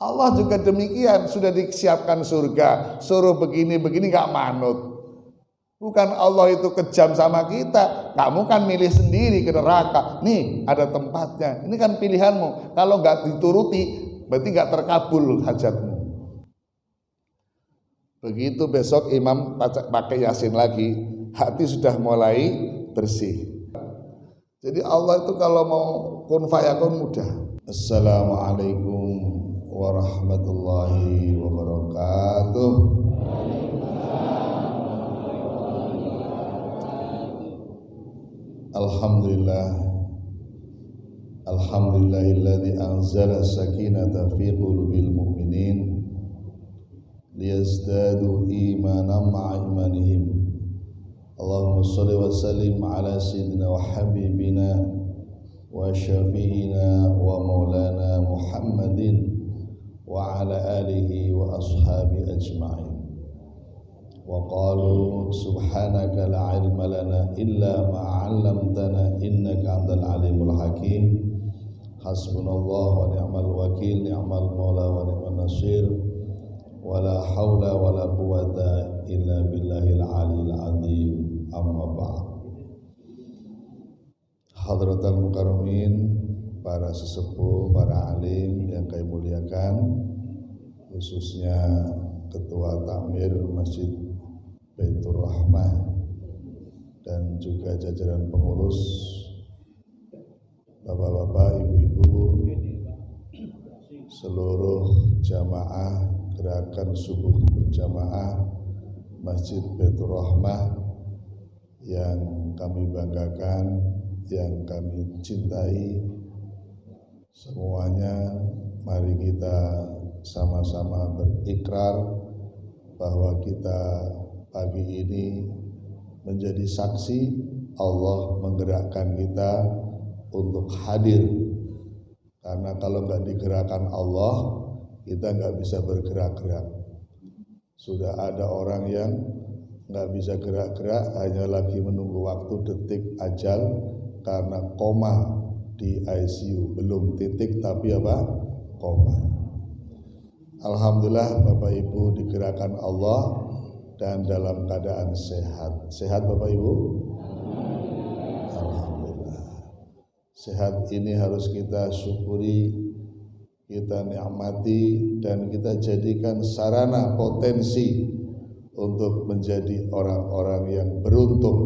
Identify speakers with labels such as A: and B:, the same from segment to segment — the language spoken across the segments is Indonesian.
A: Allah juga demikian, sudah disiapkan surga, suruh begini-begini gak manut. Bukan Allah itu kejam sama kita, kamu kan milih sendiri ke neraka. Nih ada tempatnya, ini kan pilihanmu. Kalau gak dituruti, berarti gak terkabul hajatmu. Begitu besok imam pakai Yasin lagi, hati sudah mulai bersih. Jadi Allah itu kalau mau kun fayakun mudah. Assalamualaikum warahmatullahi wabarakatuh. Alhamdulillahilladzi anzala sakinata fi qulubil mu'minin liyazdadu imanan ma'a imanihim. Allahumma shalli wa sallim ala sayyidina wa habibina wa syafi'ina wa maulana Muhammadin wa ala alihi wa ashabi ajma'in. Wa qalu subhanaka la ilma lana illa ma 'allamtana innaka antal alimul hakim. Hasbunallahu wa ni'mal wakil, ni'mal maula wa ni'man nasir. Wala haula wala quwata illa billahil aliyil azim. Amma ba'd. Hadratul mukarramin, para sesepuh, para alim yang kami muliakan, khususnya Ketua Takmir Masjid Baitur Rahmah dan juga jajaran pengurus, bapak-bapak, ibu-ibu, seluruh jamaah gerakan subuh berjamaah Masjid Baitur Rahmah yang kami banggakan, yang kami cintai, semuanya mari kita sama-sama berikrar bahwa kita pagi ini menjadi saksi Allah menggerakkan kita untuk hadir, karena kalau nggak digerakkan Allah kita nggak bisa bergerak-gerak. Sudah ada orang yang nggak bisa gerak-gerak, hanya lagi menunggu waktu detik ajal karena koma di ICU, belum titik tapi apa? Koma. Alhamdulillah Bapak Ibu digerakkan Allah dan dalam keadaan sehat. Sehat Bapak Ibu? Alhamdulillah. Sehat ini harus kita syukuri, kita nikmati, dan kita jadikan sarana potensi untuk menjadi orang-orang yang beruntung,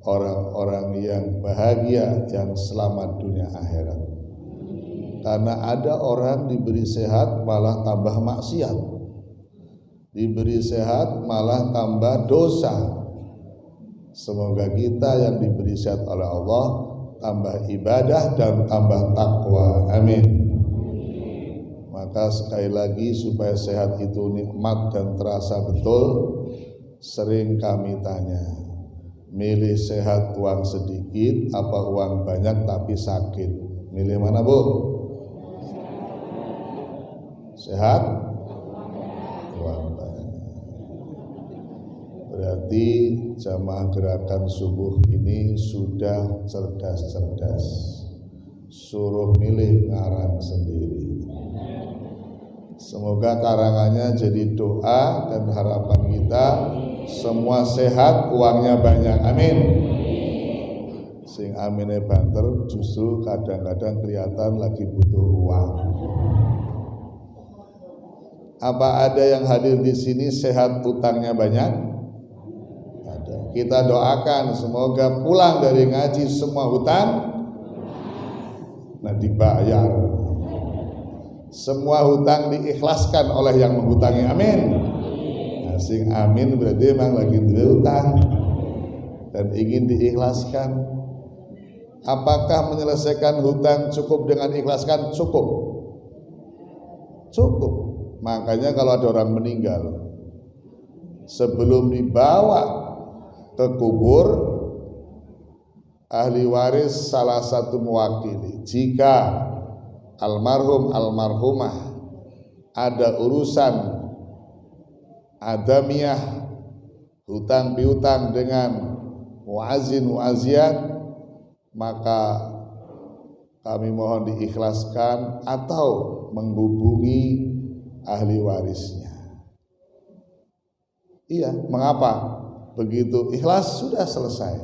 A: orang-orang yang bahagia, yang selamat dunia akhirat. Karena ada orang diberi sehat malah tambah maksiat, diberi sehat malah tambah dosa. Semoga kita yang diberi sehat oleh Allah tambah ibadah dan tambah takwa. Amin. Maka sekali lagi, supaya sehat itu nikmat dan terasa betul, sering kami tanya, milih sehat uang sedikit apa uang banyak tapi sakit? Milih mana Bu? Sehat? Uang banyak. Berarti jamaah gerakan subuh ini sudah cerdas-cerdas, suruh milih ngarang sendiri. Semoga karangannya jadi doa dan harapan kita semua sehat, uangnya banyak. Amin. Sing amine banter justru kadang-kadang kelihatan lagi butuh uang. Apa ada yang hadir di sini sehat utangnya banyak? Ada. Kita doakan semoga pulang dari ngaji semua hutang dibayar. Semua hutang diikhlaskan oleh yang menghutangi. Amin. Nah, sing amin berarti memang lagi hutang dan ingin diikhlaskan. Apakah menyelesaikan hutang cukup dengan ikhlaskan? Cukup. Cukup. Makanya kalau ada orang meninggal, sebelum dibawa ke kubur, ahli waris salah satu mewakili. Jika almarhum almarhumah ada urusan adamiyah, hutang piutang dengan muazin muaziat, maka kami mohon diikhlaskan atau menghubungi ahli warisnya. Iya, mengapa? Begitu ikhlas sudah selesai.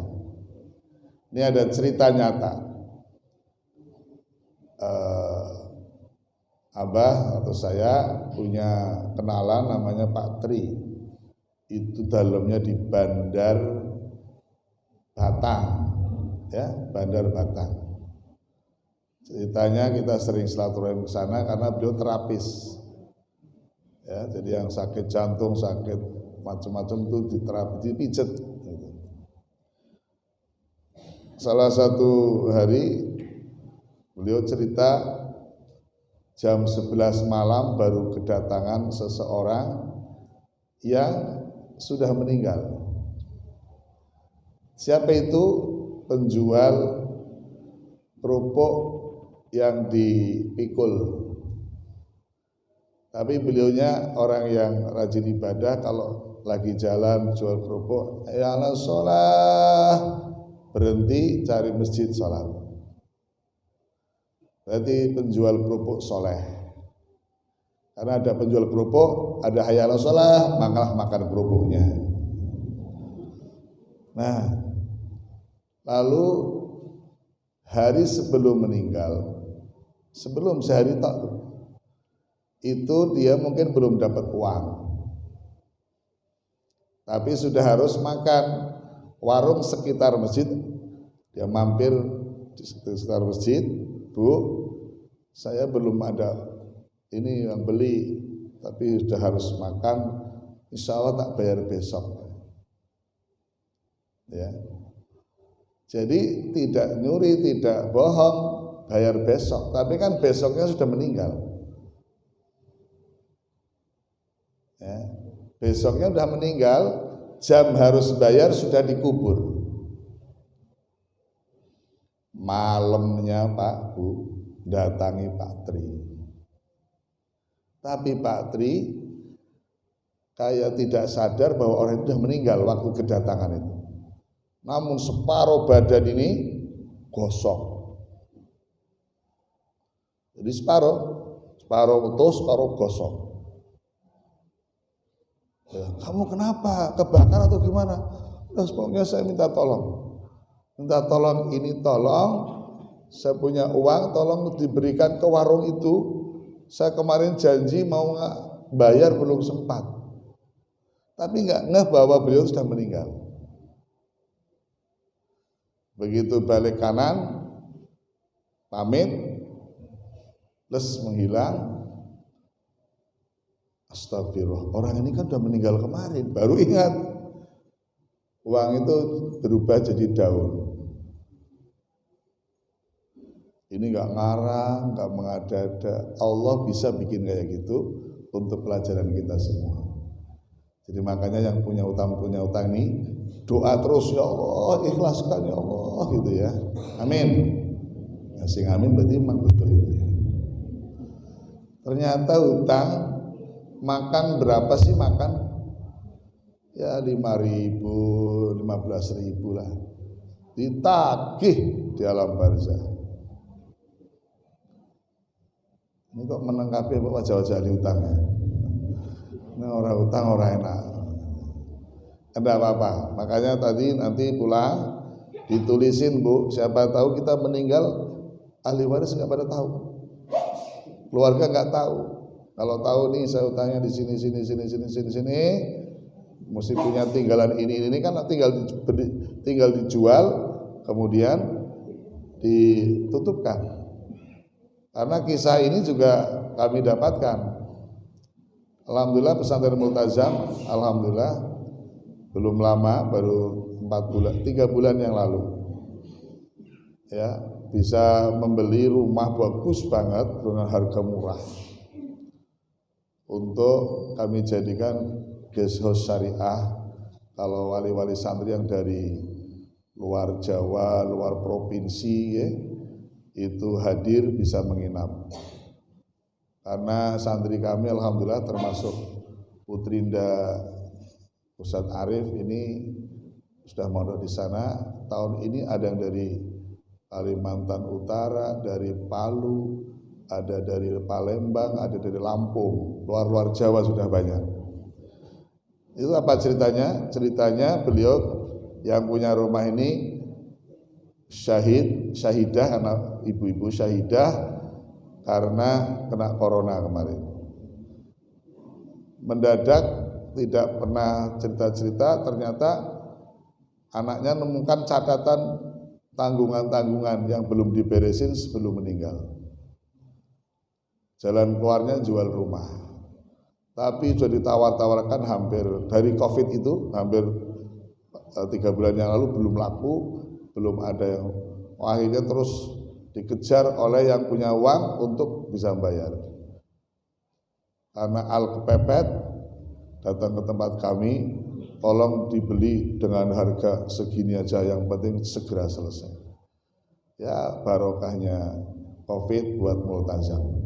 A: Ini ada cerita nyata. Abah atau saya punya kenalan namanya Pak Tri. Itu dalamnya di Bandar Batang, ya, Bandar Batang. Ceritanya kita sering silaturahim ke sana karena beliau terapis. Ya, jadi yang sakit jantung, sakit macam-macam itu diterapi, dipijat. Salah satu hari beliau cerita jam 11 malam baru kedatangan seseorang yang sudah meninggal. Siapa itu? Penjual kerupuk yang dipikul. Tapi beliaunya orang yang rajin ibadah, kalau lagi jalan jual kerupuk, ya Allah sholat, berhenti cari masjid sholat. Berarti penjual kerupuk soleh. Karena ada penjual kerupuk, ada hayya 'alas shalah, makalah makan kerupuknya. Nah, lalu hari sebelum meninggal, sebelum sehari tak, itu dia mungkin belum dapat uang, tapi sudah harus makan. Warung sekitar masjid, dia mampir di sekitar masjid, Bu, saya belum ada ini yang beli, tapi sudah harus makan, insya Allah tak bayar besok. Ya, jadi tidak nyuri, tidak bohong, bayar besok, tapi kan besoknya sudah meninggal. Ya, besoknya sudah meninggal, jam harus bayar sudah dikubur. Malamnya Pak Bu datangi Pak Tri, tapi Pak Tri kayak tidak sadar bahwa orang itu sudah meninggal waktu kedatangan itu. Namun separuh badan ini gosong. Jadi separuh utuh, separuh gosong. Ya, kamu kenapa? Kebakar atau gimana? Terus pokoknya saya minta tolong. Ini tolong, saya punya uang, tolong diberikan ke warung itu. Saya kemarin janji mau bayar, belum sempat. Tapi nggak ngeh bahwa beliau sudah meninggal. Begitu balik kanan, pamit, les menghilang. Astagfirullah, orang ini kan sudah meninggal kemarin, baru ingat. Uang itu berubah jadi daun. Ini nggak ngarang, nggak mengada-ada. Allah bisa bikin kayak gitu untuk pelajaran kita semua. Jadi makanya yang punya utang ini doa terus, ya Allah, ikhlaskan ya Allah, gitu ya. Amin. Ya, sing amin berarti memang betul ini. Ternyata utang makan berapa sih makan? Ya 5.000, 15.000 lah. Ditagih di alam barzah. Ini kok menengkapi wajah-wajah di utangnya. Ini orang utang orang enak. Ada apa-apa. Makanya tadi nanti pulang ditulisin, Bu, siapa tahu kita meninggal ahli waris nggak pada tahu. Keluarga nggak tahu. Kalau tahu nih saya utangnya di sini, mesti punya tinggalan ini kan tinggal dijual, kemudian ditutupkan. Karena kisah ini juga kami dapatkan. Alhamdulillah pesantren Multazam, alhamdulillah belum lama, baru 3 bulan yang lalu, ya, bisa membeli rumah bagus banget dengan harga murah untuk kami jadikan guest house syariah. Kalau wali-wali santri yang dari luar Jawa, luar provinsi, ya, itu hadir bisa menginap. Karena santri kami alhamdulillah termasuk Putrinda Ustadz Arif ini sudah mondok di sana. Tahun ini ada yang dari Kalimantan Utara, dari Palu, ada dari Palembang, ada dari Lampung, luar Jawa sudah banyak. Itu apa ceritanya? Ceritanya beliau yang punya rumah ini syahidah, karena ibu-ibu syahidah karena kena corona kemarin. Mendadak tidak pernah cerita-cerita, ternyata anaknya menemukan catatan tanggungan-tanggungan yang belum diberesin sebelum meninggal. Jalan keluarnya jual rumah. Tapi sudah ditawar-tawarkan hampir dari COVID itu, hampir 3 bulan yang lalu belum laku, belum ada yang akhirnya terus dikejar oleh yang punya uang untuk bisa bayar. Karena kepepet, datang ke tempat kami, tolong dibeli dengan harga segini aja, yang penting segera selesai. Ya barokahnya COVID buat multazam.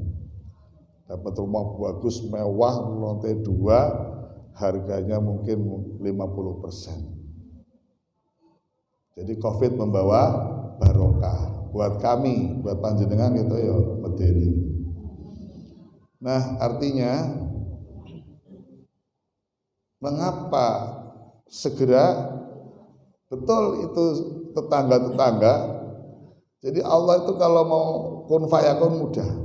A: Dapat rumah bagus, mewah, lantai 2, harganya mungkin 50%. Jadi COVID membawa barokah buat kami, buat panjenengan gitu ya, medeni. Nah, artinya mengapa segera? Betul itu tetangga-tetangga. Jadi Allah itu kalau mau kun fayakun mudah.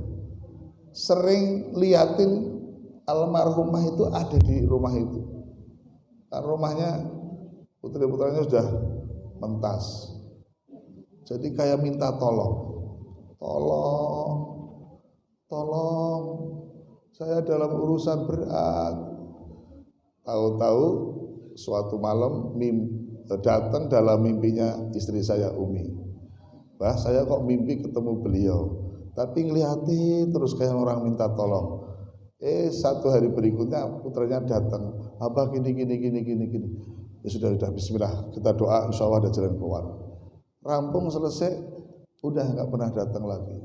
A: Sering liatin almarhumah itu ada di rumah itu. Kan rumahnya putri-putranya sudah mentas. Jadi kayak minta tolong, saya dalam urusan berat. Tahu-tahu suatu malam datang dalam mimpinya istri saya Umi. Bah, saya kok mimpi ketemu beliau, tapi ngeliatin terus kayak orang minta tolong. Satu hari berikutnya putranya datang, abah gini. Ya sudah bismillah, kita doa insya Allah ada jalan keluar. Rampung selesai, udah nggak pernah datang lagi.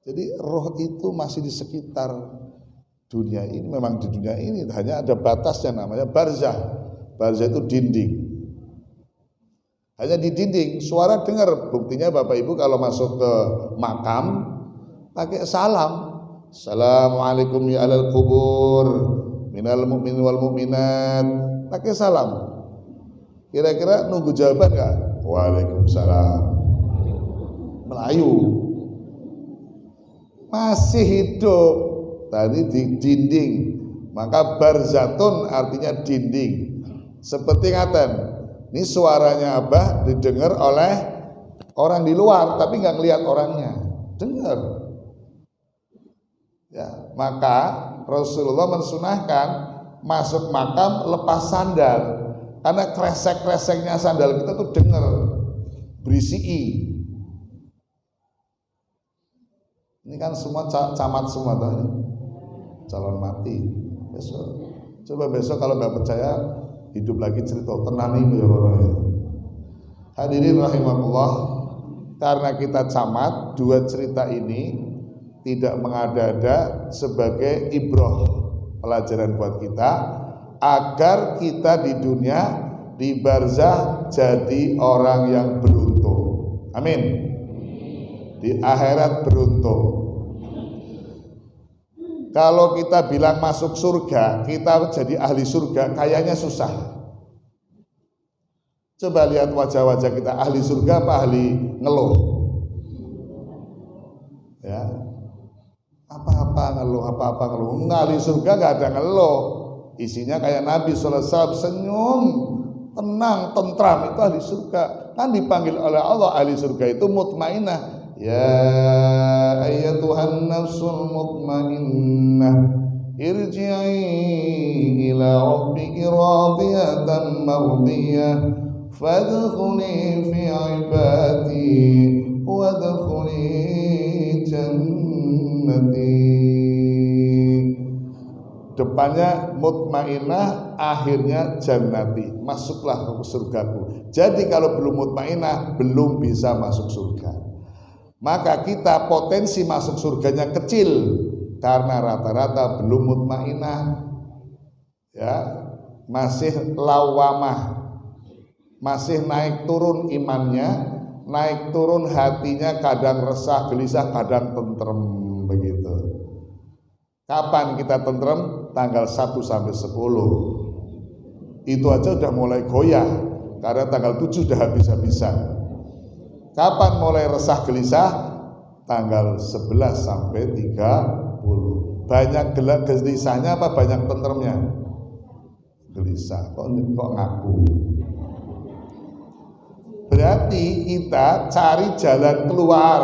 A: Jadi roh itu masih di sekitar dunia ini. Memang di dunia ini hanya ada batasnya, namanya barzah. Barzah itu dinding. Hanya di dinding, suara dengar. Buktinya Bapak Ibu kalau masuk ke makam pakai salam. Assalamualaikum ya alal kubur minal mu'min wal mu'minat. Pakai salam. Kira-kira nunggu jawaban enggak? Waalaikumsalam. Melayu. Masih hidup. Tadi di dinding. Maka barzatun artinya dinding. Seperti ngaten. Ini suaranya Abah didengar oleh orang di luar, tapi nggak ngelihat orangnya. Dengar. Ya, maka Rasulullah mensunahkan masuk makam lepas sandal, karena kresek-kreseknya sandal kita tuh dengar, berisi. Ini kan semua camat semua tuh, calon mati. Coba besok kalau nggak percaya, hidup lagi cerita tenang nih ya. Hadirin rahimakumullah, karena kita camat, dua cerita ini tidak mengada-ada sebagai ibroh, pelajaran buat kita agar kita di dunia di barzah jadi orang yang beruntung. Amin. Di akhirat beruntung. Kalau kita bilang masuk surga, kita jadi ahli surga, kayaknya susah. Coba lihat wajah-wajah kita, ahli surga apa ahli ngeluh? Ya, apa-apa ngeluh. Ahli surga gak ada ngeluh. Isinya kayak Nabi SAW, senyum, tenang, tentram, itu ahli surga. Kan dipanggil oleh Allah ahli surga itu mutmainah. Ya ayyatuhan nafsul mutmainnah irji'i ila rabbiki radiyatan mardiyah fadkhuli fi ibadi wadkhuli jannati. Depannya mutmainnah, akhirnya jannati, masuklah ke surgaku. Jadi kalau belum mutmainnah belum bisa masuk surga. Maka kita potensi masuk surganya kecil karena rata-rata belum mutmainnah, ya, masih lawamah, masih naik turun imannya, naik turun hatinya, kadang resah gelisah, kadang tentrem begitu. Kapan kita tentrem? Tanggal 1 sampai 10. Itu aja udah mulai goyah karena tanggal 7 udah habis-habisan. Kapan mulai resah gelisah? Tanggal 11 sampai 30. Banyak gelisahnya apa banyak tentremnya? Gelisah. Kok ngaku? Berarti kita cari jalan keluar,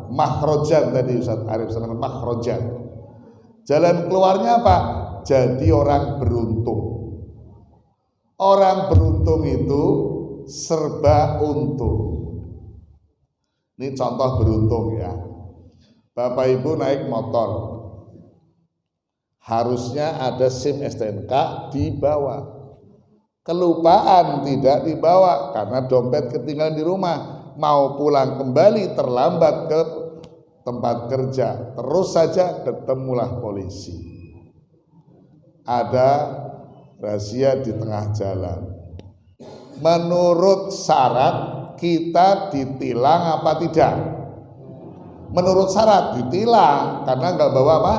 A: makhrojan tadi Ustaz Arif senang makhrojan. Jalan keluarnya apa? Jadi orang beruntung. Orang beruntung itu serba untung. Ini contoh beruntung ya. Bapak Ibu naik motor, harusnya ada SIM STNK dibawa. Kelupaan tidak dibawa karena dompet ketinggalan di rumah, mau pulang kembali terlambat ke tempat kerja, terus saja ketemulah polisi. Ada razia di tengah jalan. Menurut syarat kita ditilang apa tidak? Menurut syarat ditilang karena nggak bawa apa?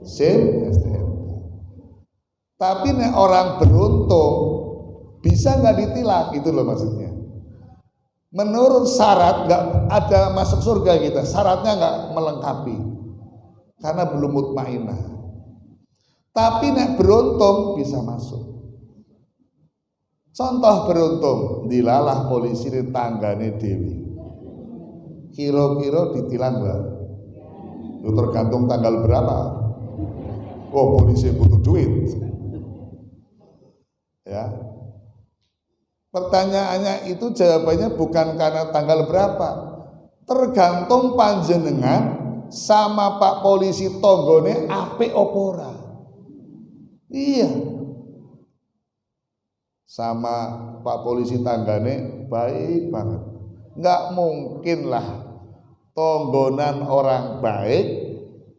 A: SIM STNK. Tapi nih orang beruntung bisa nggak ditilang, itu loh maksudnya. Menurut syarat nggak ada masuk surga kita, syaratnya nggak melengkapi karena belum mutmainah. Tapi nek beruntung bisa masuk. Contoh beruntung, dilalah polisi di tanggane dewi. Kira-kira ditilang nggak? Itu tergantung tanggal berapa. Oh, polisi butuh duit. Ya. Pertanyaannya itu jawabannya bukan karena tanggal berapa, tergantung panjenengan sama Pak Polisi tonggone apik opora. Iya, sama Pak Polisi tanggane baik banget. Nggak mungkin lah tonggonan orang baik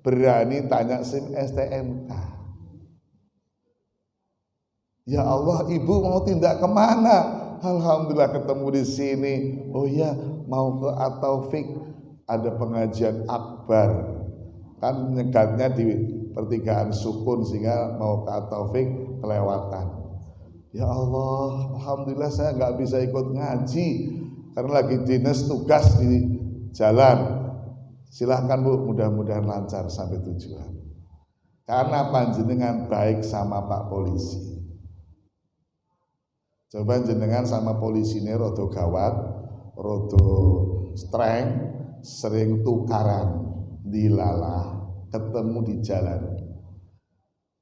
A: berani tanya SIM STNK. Ya Allah, ibu mau tindak kemana? Alhamdulillah ketemu di sini. Oh ya, mau ke At-Taufik, ada pengajian akbar. Kan nyegatnya di pertigaan Sukun sehingga mau ke At-Taufik kelewatan. Ya Allah, alhamdulillah saya nggak bisa ikut ngaji karena lagi dinas tugas di jalan. Silahkan Bu, mudah-mudahan lancar sampai tujuan. Karena panjenengan baik sama Pak Polisi. Coba jenengan sama polisi ini rodo gawat, rodo streng, sering tukaran, dilalah, ketemu di jalan,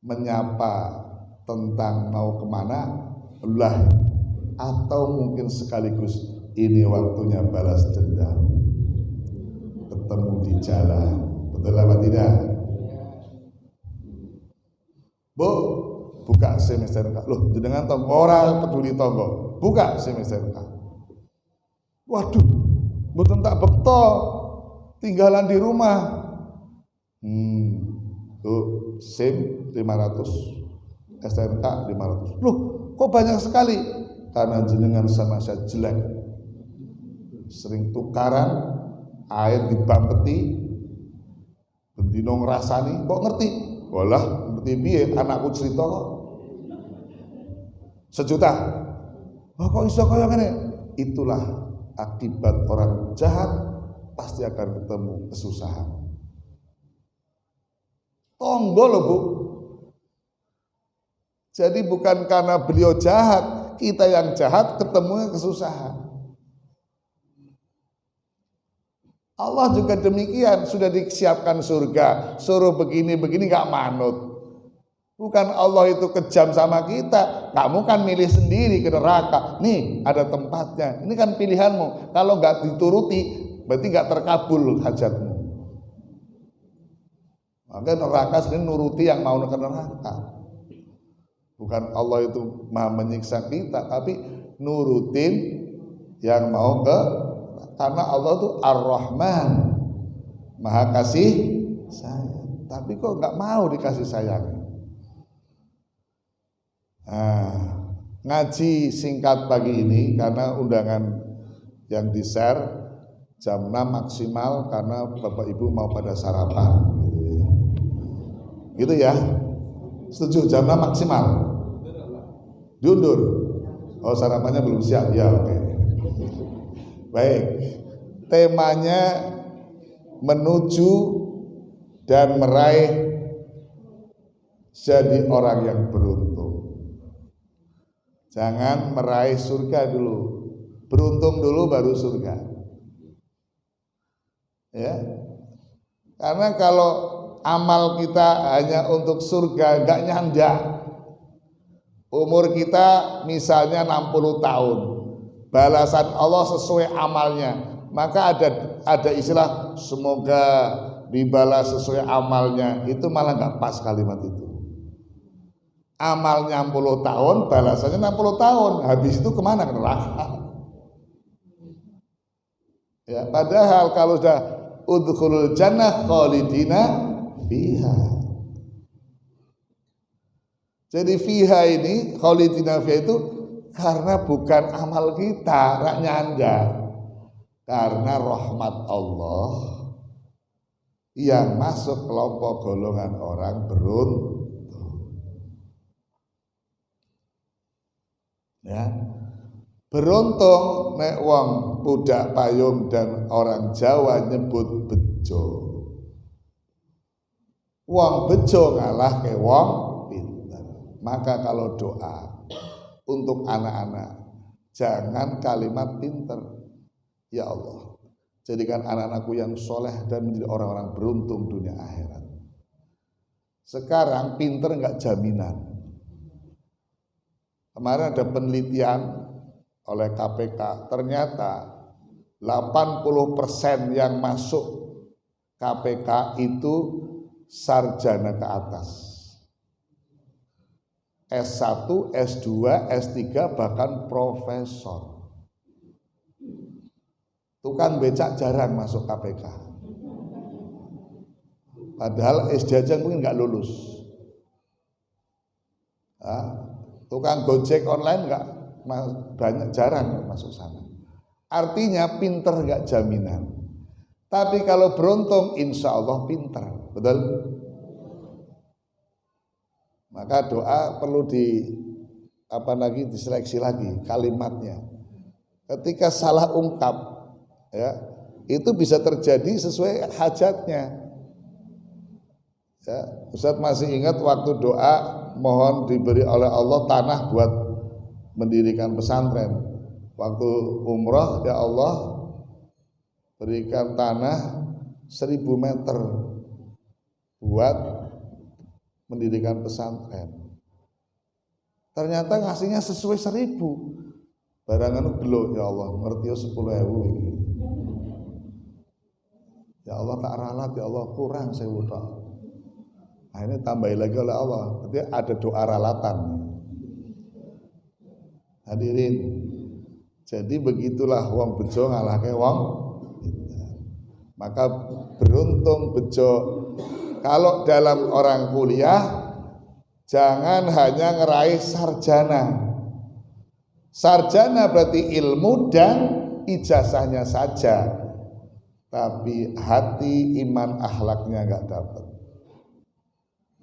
A: menyapa tentang mau kemana, lah, atau mungkin sekaligus ini waktunya balas dendam, ketemu di jalan, betul apa tidak? Bu, buka SIM STNK. Loh, jenengan tonggo ora peduli tonggo. Buka SIM STNK. Waduh, mboten tak bekto. Tinggalan di rumah. Tuh, SIM 500. STNK 500. Loh, kok banyak sekali? Karena jenengan sama saya jelek. Sering tukaran, air dibampeti, bendino ngrasani, kok ngerti? Walah, ngerti piye anakku cerita kok. 1 juta. Oh, kok iso kaya ngene? Itulah akibat orang jahat pasti akan ketemu kesusahan. Tonggo loh Bu. Jadi bukan karena beliau jahat, kita yang jahat ketemunya kesusahan. Allah juga demikian, sudah disiapkan surga, suruh begini-begini gak manut. Bukan Allah itu kejam sama kita, kamu kan milih sendiri ke neraka. Nih ada tempatnya, ini kan pilihanmu. Kalau gak dituruti, berarti gak terkabul hajatmu. Maka neraka sebenarnya nuruti yang mau ke neraka. Bukan Allah itu maha menyiksa kita, tapi nurutin yang mau ke, karena Allah itu Ar-Rahman, maha kasih sayang. Tapi kok nggak mau dikasih sayang? Nah, ngaji singkat pagi ini karena undangan yang di-share jam 6 maksimal karena Bapak Ibu mau pada sarapan. Gitu ya. Setuju jam 6 maksimal. Diundur. Oh, sarapannya belum siap. Ya, oke. Baik. Temanya menuju dan meraih jadi orang yang beruntung. Jangan meraih surga dulu. Beruntung dulu baru surga. Ya. Karena kalau amal kita hanya untuk surga, enggak nyanda. Umur kita misalnya 60 tahun. Balasan Allah sesuai amalnya. Maka ada istilah semoga dibalas sesuai amalnya. Itu malah enggak pas kalimat itu. Amalnya 60 tahun, balasannya 60 tahun. Habis itu kemana? Ke neraka. Ya, padahal kalau sudah udkhulul jannah khalidina fiha. Jadi fiha ini khalidina fiha itu karena bukan amal kita, rak nyanda. Karena rahmat Allah yang masuk kelompok golongan orang beruntung. Ya. Beruntung nek wong budak payung dan orang Jawa nyebut bejo. Wong bejo ngalah ke wong pinter. Maka kalau doa untuk anak-anak, jangan kalimat pinter. Ya Allah, jadikan anak-anakku yang soleh dan menjadi orang-orang beruntung dunia akhirat. Sekarang pinter enggak jaminan. Kemarin ada penelitian oleh KPK, ternyata 80% yang masuk KPK itu sarjana ke atas. S1, S2, S3, bahkan profesor. Tukang becak jarang masuk KPK. Padahal SD aja mungkin nggak lulus. Tukang gojek online nggak banyak, jarang masuk sana. Artinya pinter nggak jaminan. Tapi kalau beruntung, insya Allah pinter, betul? Maka doa perlu diseleksi lagi kalimatnya. Ketika salah ungkap, ya itu bisa terjadi sesuai hajatnya. Ya, Ustadz masih ingat waktu doa mohon diberi oleh Allah tanah buat mendirikan pesantren. Waktu umrah, ya Allah berikan tanah 1000 meter buat mendirikan pesantren. Ternyata ngasihnya sesuai 1000. Barangan belum, ya Allah ngerti 10.000 ini. Ya Allah tak ralat, ya Allah kurang 1000 tok. Nah ini tambahin lagi oleh Allah. Berarti ada doa ralatan. Hadirin, jadi begitulah wong bejo ngalahke wong. Maka beruntung bejo. Kalau dalam orang kuliah, jangan hanya ngeraih sarjana. Sarjana berarti ilmu dan ijazahnya saja, tapi hati, iman, akhlaknya nggak dapat.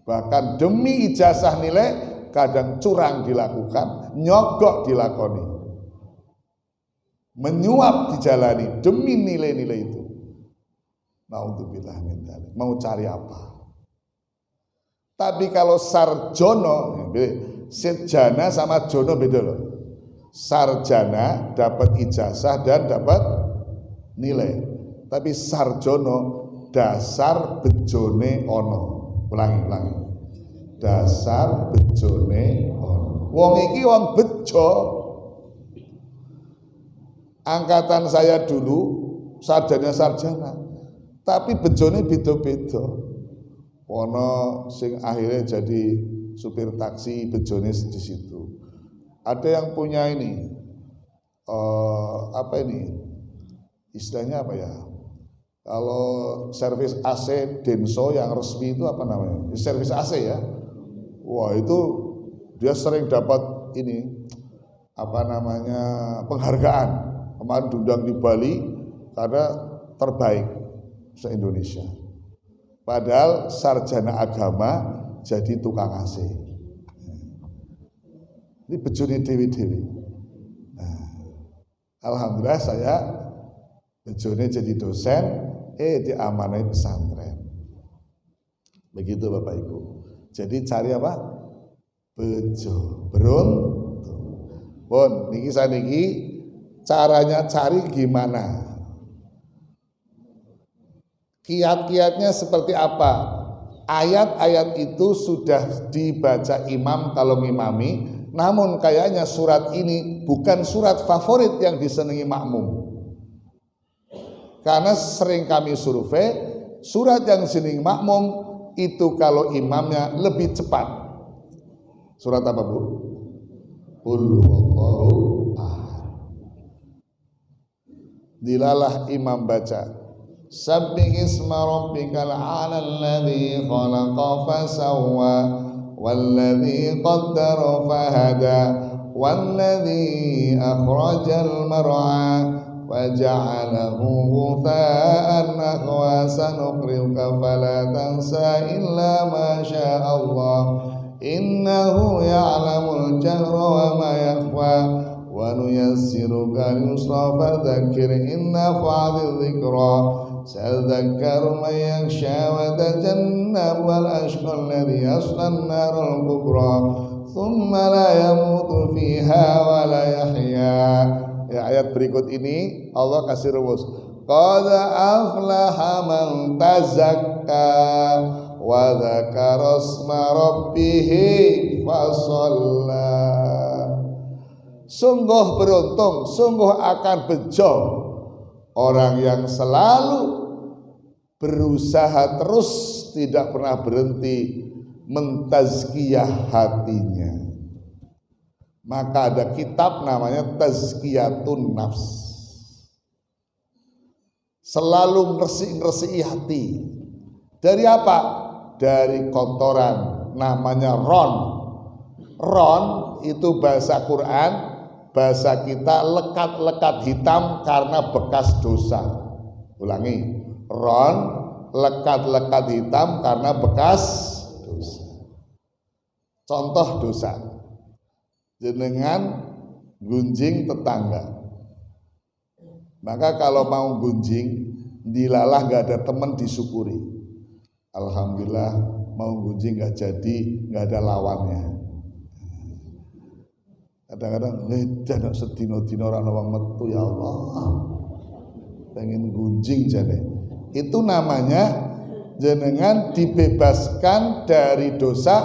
A: Bahkan demi ijazah nilai kadang curang dilakukan, nyogok dilakoni, menyuap dijalani demi nilai-nilai itu. Naudzubillah min dzalik. Mau cari apa? Tapi kalau sarjono, sejana sama jono beda loh. Sarjana dapat ijazah dan dapat nilai. Tapi sarjono dasar bejone ono. Ulangi. Dasar bejone ono. Wong iki wong bejo. Angkatan saya dulu sarjana. Tapi bejone beda-beda. Ono sing akhirnya jadi supir taksi, bejone di situ. Ada yang punya ini, istilahnya apa ya? Kalau servis AC Denso yang resmi itu apa namanya? Servis AC ya. Wah itu dia sering dapat ini, penghargaan. Kemarin diundang di Bali karena terbaik se-Indonesia. Padahal sarjana agama jadi tukang AC. Ini bejone dewi-dewi. Nah, alhamdulillah saya bejone jadi dosen, diamanai pesantren. Begitu Bapak Ibu. Jadi cari apa? Bejo, beruntung. Pun niki saniki caranya cari gimana? Kiat-kiatnya seperti apa? Ayat-ayat itu sudah dibaca imam kalau ngimami, namun kayaknya surat ini bukan surat favorit yang disenangi makmum. Karena sering kami survei, surat yang disenangi makmum itu kalau imamnya lebih cepat. Surat apa Bu? Qul huwallahu ahad. Dilalah imam baca Sabbih isma rabbikal a'la alladhi khalaqa fasawwa walladhi qaddara fahada walladhi akhrajal mar'a waja'alahu ghutha'an ahwa sanuqri'uka fala tansa illa ma syaa Allah innahu ya'lamul jahra wa ma yakhfa wa nuyassiruka lil-yusra fadhakkir in nafa'ati dhikra سيذكر من يخشى ويتجنب الأشقى الذي يصلى النار الكبرى ثم لا يموت فيها ولا يحيا. Ya, ayat berikut ini Allah kasih rumus. Qad aflaha man tazakka wa dzakara isma rabbih fasalla. Sungguh beruntung, sungguh akan bejo orang yang selalu berusaha terus tidak pernah berhenti mentazkiyah hatinya. Maka ada kitab namanya Tazkiyatun Nafs. Selalu ngersi hati. Dari apa? Dari kotoran, namanya ron. Ron itu bahasa Quran, bahasa kita lekat-lekat hitam karena bekas dosa. Ulangi, ron lekat-lekat hitam karena bekas dosa. Contoh dosa, jenengan gunjing tetangga. Maka kalau mau gunjing, dilalah gak ada teman disyukuri. Alhamdulillah mau gunjing gak jadi, gak ada lawannya. Kadang-kadang jangan sedino-dino orang wong metu ya Allah. Pengen gunjing jane. Itu namanya jenengan dibebaskan dari dosa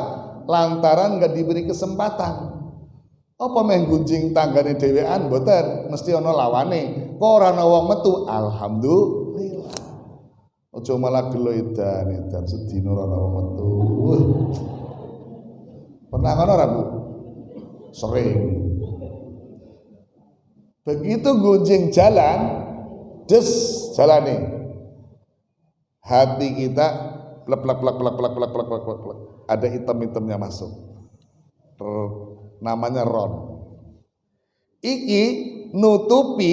A: lantaran gak diberi kesempatan. Apa meh gunjing tanggane dhewean mboten, mesti ana lawane. Kok ora ana wong metu, alhamdulillah. Aja malah gelo edan sedina ora ana wong metu. Pernah ngono ora Bu? Sering. Begitu gunjing jalan, des jalani. Hati kita plek ada item-itemnya masuk. Namanya ron. Iki nutupi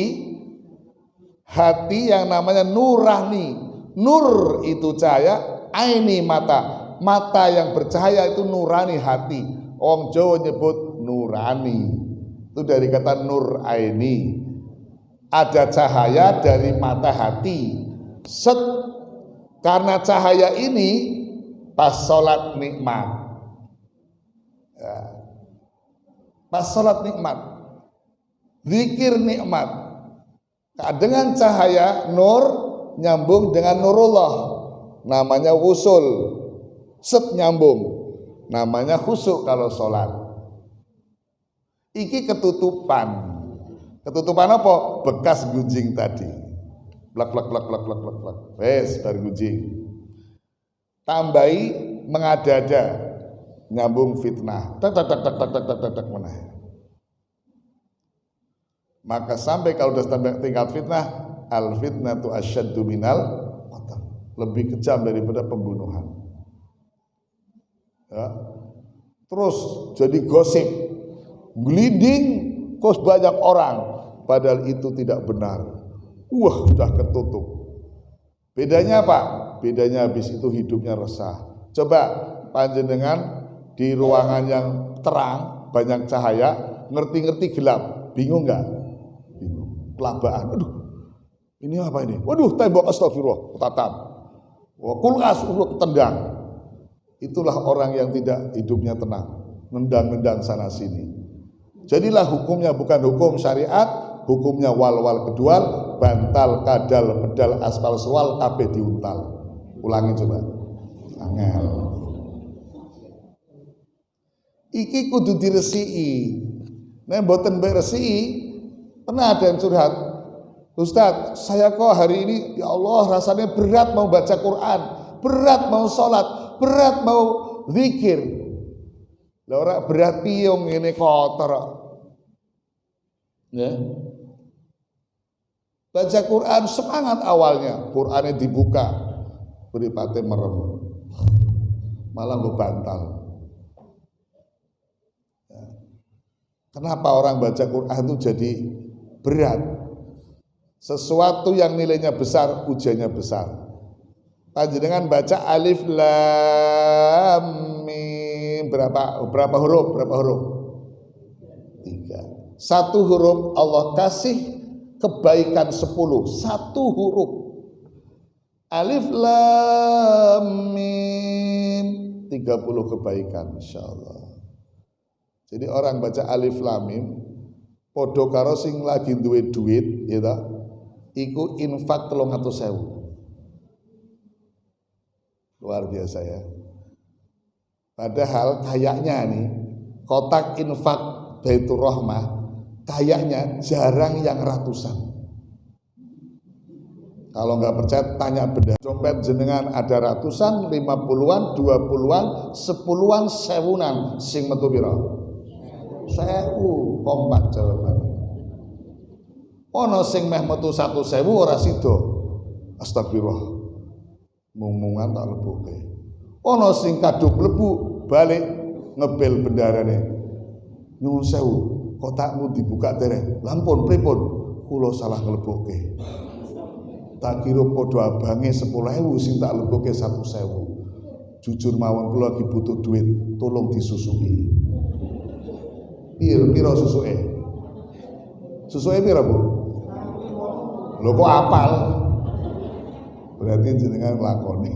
A: hati yang namanya nurani. Nur itu cahaya, aini mata. Mata yang bercahaya itu nurani hati. Wong Jawa nyebut nurani. Itu dari kata nur aini. Ada cahaya dari mata hati. Karena cahaya ini pas sholat nikmat. Ya. Pas sholat nikmat, zikir nikmat. Nah, dengan cahaya nur nyambung dengan nurullah, namanya wusul. Nyambung, namanya khusyuk kalau sholat. Iki ketutupan. Ketutupan apa? Bekas gunjing tadi. Plak. Wes bar gunjing. Tambahi mengada-ada, nyambung fitnah. Tak mana. Maka sampai kalau sudah sampai tingkat fitnah, al fitnatu asyaddu minal qatl. Lebih kejam daripada pembunuhan. Ya. Terus jadi gosip, gliding, kos banyak orang, padahal itu tidak benar. Sudah ketutup. Bedanya apa? Bedanya habis itu hidupnya resah. Coba panjenengan di ruangan yang terang, banyak cahaya, ngerti-ngerti gelap, bingung nggak? Bingung, kelabaan. Aduh, ini apa ini? Waduh, tembok, astagfirullah, tatap. Wah, kulkas, tendang. Itulah orang yang tidak hidupnya tenang, nendang-nendang sana sini. Jadilah hukumnya bukan hukum syariat, hukumnya wal-wal kedual, bantal, kadal, pedal, aspal, sual, kabeh diuntal. Ulangi coba. Angel. Iki kudu diresiki. Nek mboten resiki, pernah ada yang curhat, Ustadz, saya kok hari ini ya Allah rasanya berat mau baca Quran, berat mau sholat, berat mau zikir. Lah ora berat piung ini kotor. Ya. Baca Quran semangat awalnya, Qurannya dibuka, beripate merem, malah ngebantal. Kenapa orang baca Quran itu jadi berat? Sesuatu yang nilainya besar, ujiannya besar. Panjenengan baca alif lam mim, berapa huruf? 3. Satu huruf Allah kasih kebaikan 10. Satu huruf. Alif lam mim, 30 kebaikan insyaallah. Jadi orang baca alif lam mim padha karo sing lagi duwe duit ya ta, iku infak 300.000. Luar biasa ya. Padahal kayaknya nih kotak infak Baitur Rahmah kayaknya jarang yang ratusan. Kalau nggak percaya tanya benda. Dompet jenengan ada ratusan, 50-an, 20-an, 10-an, 1000-an sing metu pira? 1000, kompak jawabannya. Ono sing meh metu 1.000 ora sida. Astagfirullah. Mung-mungan tak lebuke. Ono sing kadung mlebu balik ngebel bendarane. Nyuwun sewu, kotakmu dibuka dereng. Lampun pripun? Kula salah nglebokke. Tak kira padha abange 10.000 sing tak lebokke 1.000. Jujur mawon kula lagi butuh duit, tolong disusui. Piro susuke? Susuke piro, Bu? Lho kok apal? Berarti jenengan nglakoni.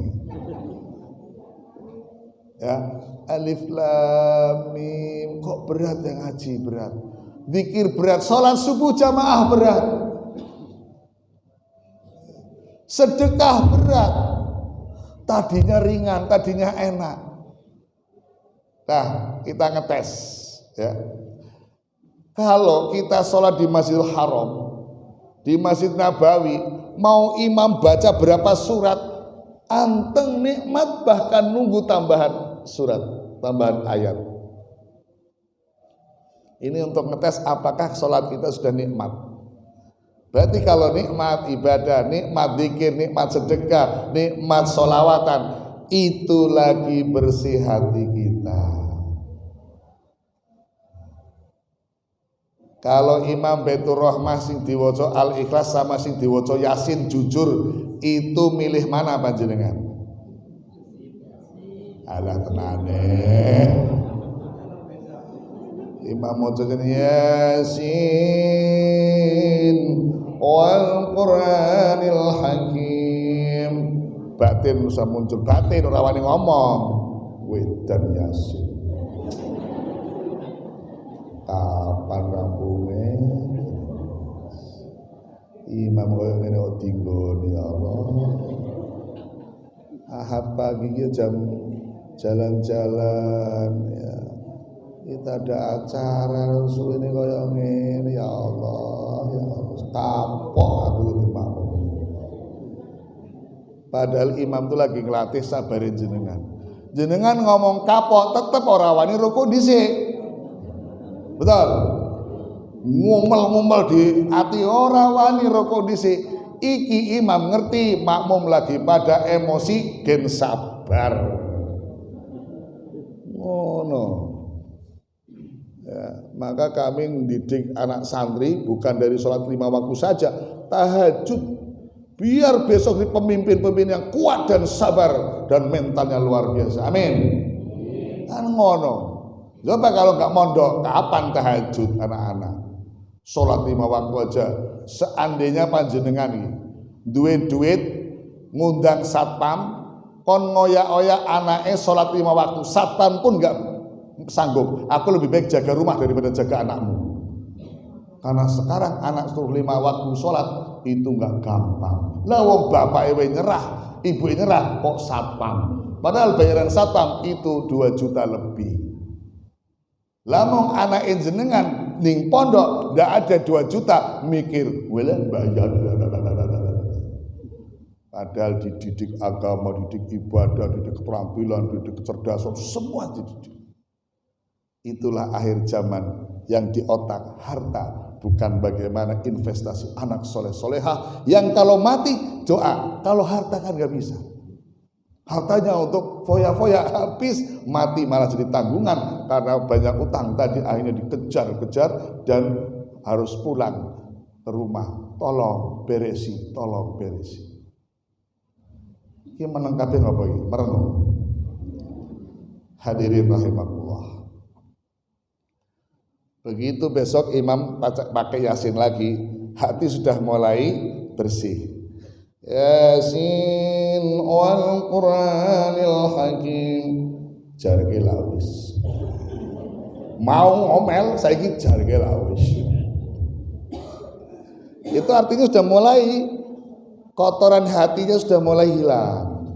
A: Ya, alif lam mim, kok berat yang ngaji berat. Zikir berat, salat subuh jamaah berat. Sedekah berat. Tadinya ringan, tadinya enak. Nah, kita ngetes ya. Kalau kita sholat di Masjidil Haram, di Masjid Nabawi, mau imam baca berapa surat, anteng nikmat, bahkan nunggu tambahan surat, tambahan ayat. Ini untuk ngetes apakah sholat kita sudah nikmat. Berarti kalau nikmat ibadah, nikmat zikir, nikmat sedekah, nikmat sholawatan, itu lagi bersih hati kita. Kalau Imam Baitur Rahmah sing diwaca Al-Ikhlas sama sing diwaca Yasin jujur, itu milih mana panjenengan? Alah tenane. Imam maca Yasin wal Qur'anil Hakim. Batin bisa muncul, batin ora wani ngomong. Wedan Yasin. Kapan rampungnya? Imam koyo ngene kok dinggoni ya Allah. Ahad pagi jam jalan-jalan ya. Kita ada acara suwene koyo ngene ya Allah, ya Allah. Kapok aku dadi makmum. Padahal imam itu lagi ngelatih sabarin jenengan. Jenengan ngomong kapok tetep ora wani ruku dhisik. Betul. Ngumel-ngumel di hati ora wani rokok dhisik. Iki imam ngerti makmum lagi pada emosi gen sabar. Ngono. Ya, maka kami mendidik anak santri bukan dari sholat 5 waktu saja, tahajud. Biar besok di pemimpin-pemimpin yang kuat dan sabar dan mentalnya luar biasa. Amin. Kan ngono. Coba kalau nggak mondok, kapan tahajud anak-anak? Sholat 5 waktu aja. Seandainya panjenengan ini duit ngundang satpam, kon ngoyak-oyak anaknya sholat 5 waktu, satpam pun nggak sanggup. Aku lebih baik jaga rumah daripada jaga anakmu. Karena sekarang anak suruh 5 waktu sholat itu nggak gampang. Lah wong bapak ewe nyerah, ibu nyerah, kok satpam. Padahal bayaran satpam itu 2 juta lebih. Lamong anak jenengan ning pondok ndak ada 2 juta mikir, wala bayar. Padahal dididik agama, dididik ibadah, dididik keterampilan, dididik kecerdasan, semua dididik. Itulah akhir zaman yang di otak harta, bukan bagaimana investasi anak soleh solehah yang kalau mati doa, kalau harta kan nggak bisa. Hartanya untuk foya-foya habis, mati malah jadi tanggungan karena banyak utang tadi, akhirnya dikejar-kejar dan harus pulang ke rumah. Tolong beresi. Ini menengkapi apa ini? Merenung. Hadirin rahimakumullah. Begitu besok imam pakai Yasin lagi, hati sudah mulai bersih. Yasin wal Qur'anil Hakim. Jarge lawis. Mau ngomel saiki jarge lawis. Itu artinya sudah mulai kotoran hatinya sudah mulai hilang.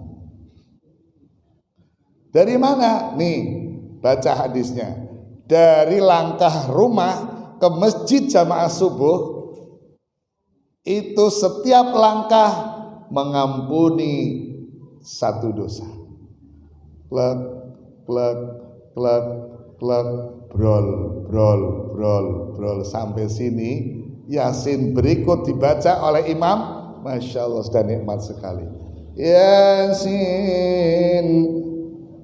A: Dari mana? Nih, baca hadisnya. Dari langkah rumah ke masjid jamaah subuh itu setiap langkah mengampuni 1 dosa. Klek brol sampai sini Yasin berikut dibaca oleh imam, Masya Allah sudah nikmat sekali. Yasin.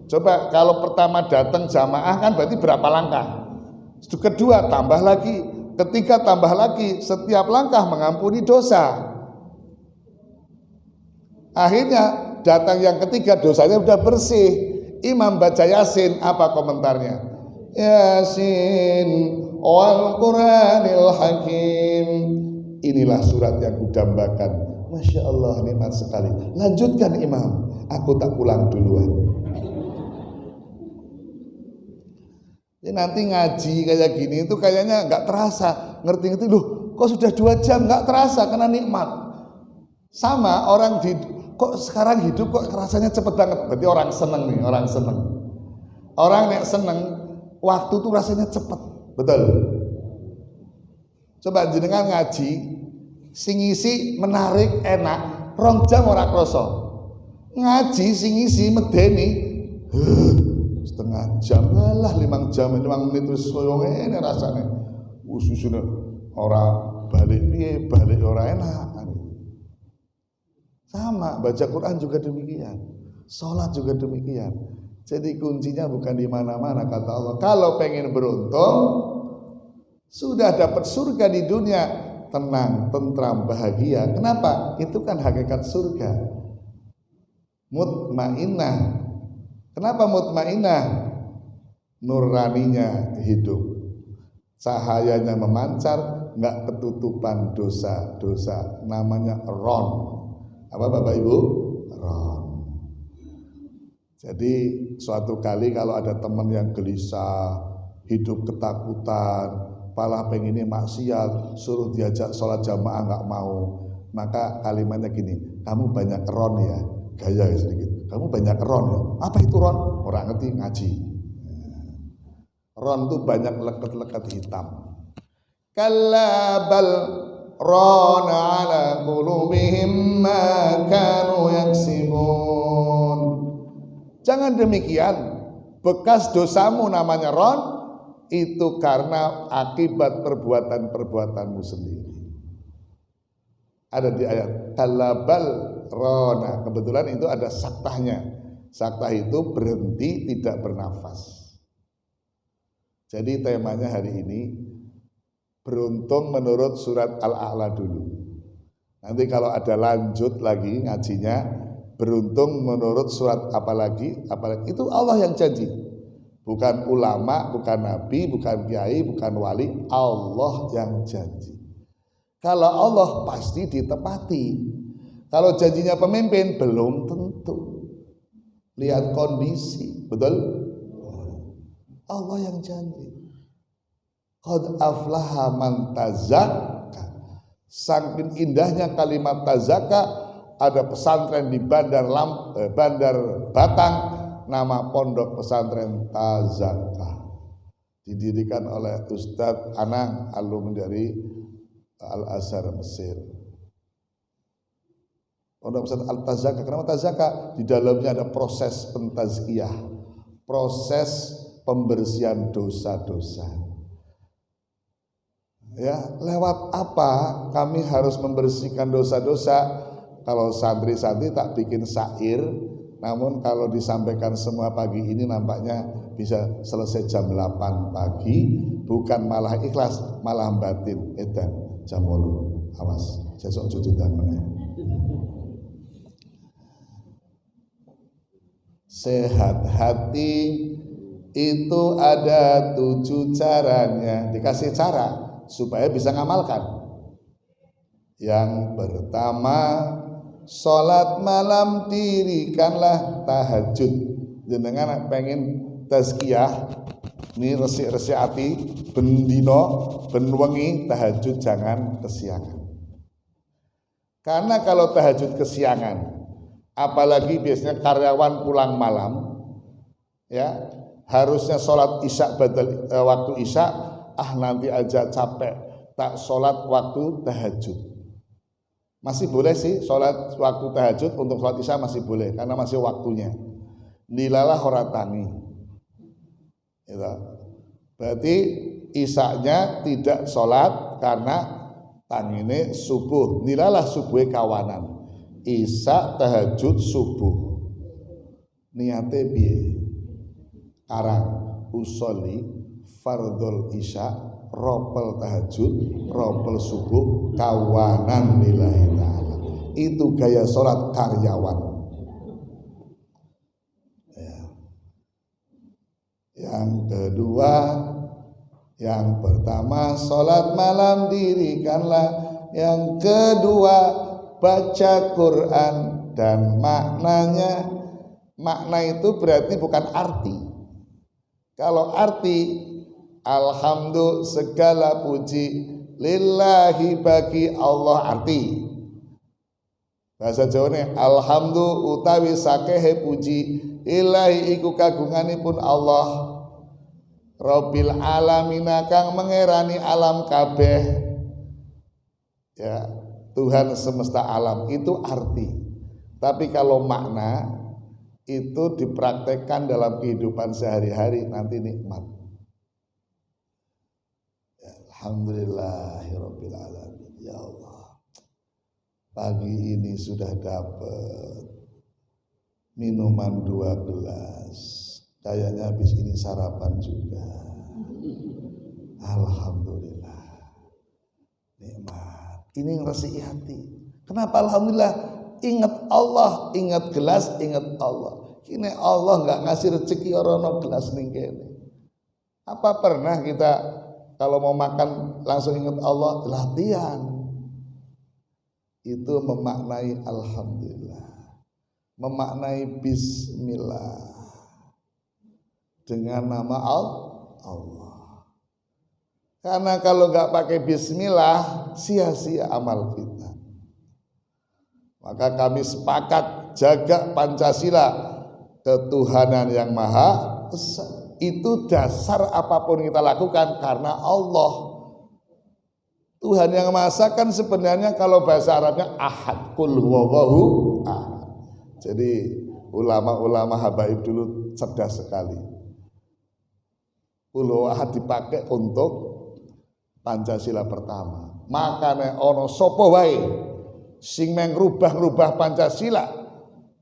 A: Coba kalau pertama datang jamaah kan berarti berapa langkah? Kedua tambah lagi, ketiga tambah lagi, setiap langkah mengampuni dosa. Akhirnya datang yang ketiga dosanya sudah bersih. Imam baca Yasin, apa komentarnya? Yasin wal Qur'anil Hakim. Inilah surat yang kudambakan. Masya Allah nikmat sekali. Lanjutkan imam, aku tak pulang duluan. Jadi nanti ngaji kayak gini itu kayaknya nggak terasa, ngerti loh. Kok sudah 2 jam nggak terasa karena nikmat. Sama orang kok sekarang hidup kok rasanya cepet banget. Berarti orang seneng nih, orang seneng. Orang nek seneng waktu tuh rasanya cepet, betul. Coba jenengan ngaji, sing isi menarik enak, 2 jam ora krasa. Ngaji sing isi medeni setengah jam, lah 5 jam, 5 menit wis koyo ngene rasane. Ususune ora balik piye, balik ora enak. Sama, baca Quran juga demikian, sholat juga demikian. Jadi kuncinya bukan di mana-mana, kata Allah. Kalau pengen beruntung, sudah dapat surga di dunia, tenang, tentram, bahagia. Kenapa? Itu kan hakikat surga. Mutmainnah. Kenapa mutmainnah? Nuraninya hidup, cahayanya memancar, nggak ketutupan dosa-dosa. Namanya ron. Apa Bapak Ibu? Ron. Jadi suatu kali kalau ada teman yang gelisah, hidup ketakutan, malah pengennya maksiat, suruh diajak sholat jamaah nggak mau, maka kalimatnya gini, kamu banyak ron ya, gaya sedikit. Kamu banyak ron ya. Apa itu ron? Orang ngerti ngaji. Ron itu banyak leket-leket hitam. Kalabal rana ala qulubihim ma kanu yaksibun. Jangan demikian, bekas dosamu namanya ron, itu karena akibat perbuatan-perbuatanmu sendiri. Ada di ayat kalabal rona, kebetulan itu ada saktahnya. Saktah itu berhenti, tidak bernafas. Jadi temanya hari ini beruntung menurut surat Al-A'la dulu. Nanti kalau ada lanjut lagi ngajinya, beruntung menurut surat apalagi itu Allah yang janji. Bukan ulama, bukan nabi, bukan kiai, bukan wali, Allah yang janji. Kalau Allah pasti ditepati. Kalau janjinya pemimpin belum tentu. Lihat kondisi, betul? Allah yang janji. Qad aflaha man tazakka. Saking indahnya kalimat tazakka, ada pesantren di Bandar Batang, nama pondok pesantren Tazakka, didirikan oleh Ustadz Anang, alumni dari Al-Azhar Mesir. Pondok pesantren Al-Tazakka, kenapa Tazakka? Di dalamnya ada proses pentazkiyah, proses pembersihan dosa-dosa. Ya, lewat apa kami harus membersihkan dosa-dosa? Kalau santri-santri tak bikin syair, namun kalau disampaikan semua pagi ini nampaknya bisa selesai jam 8 pagi, bukan malah ikhlas, malah batin edan jam 8. Awas, sesuk jujudan meneh. Sehat hati itu ada 7 caranya, dikasih cara supaya bisa ngamalkan. Yang pertama, sholat malam dirikanlah tahajud. Jenengan pengen tazkiyah, ini resik-resik hati, ben dino, ben wengi tahajud jangan kesiangan. Karena kalau tahajud kesiangan, apalagi biasanya karyawan pulang malam, ya harusnya sholat isya waktu isya, nanti aja capek, tak sholat waktu tahajud. Masih boleh sih sholat waktu tahajud, untuk sholat isya masih boleh karena masih waktunya. Nilalah horatangi. Gitu. Berarti isyanya tidak sholat karena tangine subuh. Nilalah subuh kawanan. Isya tahajud subuh. Niate piye? Karang usolli fardhul isya, ropel tahajud, ropel subuh, kawanan lillahi ta'ala. Itu gaya sholat karyawan. Ya. Yang kedua, yang pertama sholat malam dirikanlah. Yang kedua, baca Quran dan maknanya. Makna itu berarti bukan arti. Kalau arti, alhamdulillah segala puji lillahi bagi Allah, arti bahasa Jawane alhamdulillah utawi sakehe puji lillahi iku kagunganipun Allah Rabbil alamin kang mengerani alam kabeh, ya Tuhan semesta alam, itu arti. Tapi kalau makna itu dipraktekkan dalam kehidupan sehari-hari, nanti nikmat. Alhamdulillahirabbil alamin. Ya Allah, pagi ini sudah dapat minuman 2 gelas, kayaknya habis ini sarapan juga. Alhamdulillah, nikmat. Ini ngeresi hati. Kenapa alhamdulillah? Ingat Allah, ingat gelas, ingat Allah. Kini Allah nggak ngasih rezeki orang gelas ning kene. Apa pernah kita kalau mau makan langsung ingat Allah? Latihan. Itu memaknai alhamdulillah, memaknai bismillah dengan nama Allah. Karena kalau nggak pakai bismillah, sia-sia amal kita. Maka kami sepakat jaga Pancasila, ketuhanan yang maha esa. Itu dasar apapun kita lakukan karena Allah. Tuhan yang maha esa kan sebenarnya kalau bahasa Arabnya ahad, qul huwallahu ahad. Jadi ulama-ulama habaib dulu cerdas sekali. Qul huwallahu ahad dipakai untuk Pancasila pertama. Makanya ono sapa wae sing ngrubah-rubah Pancasila,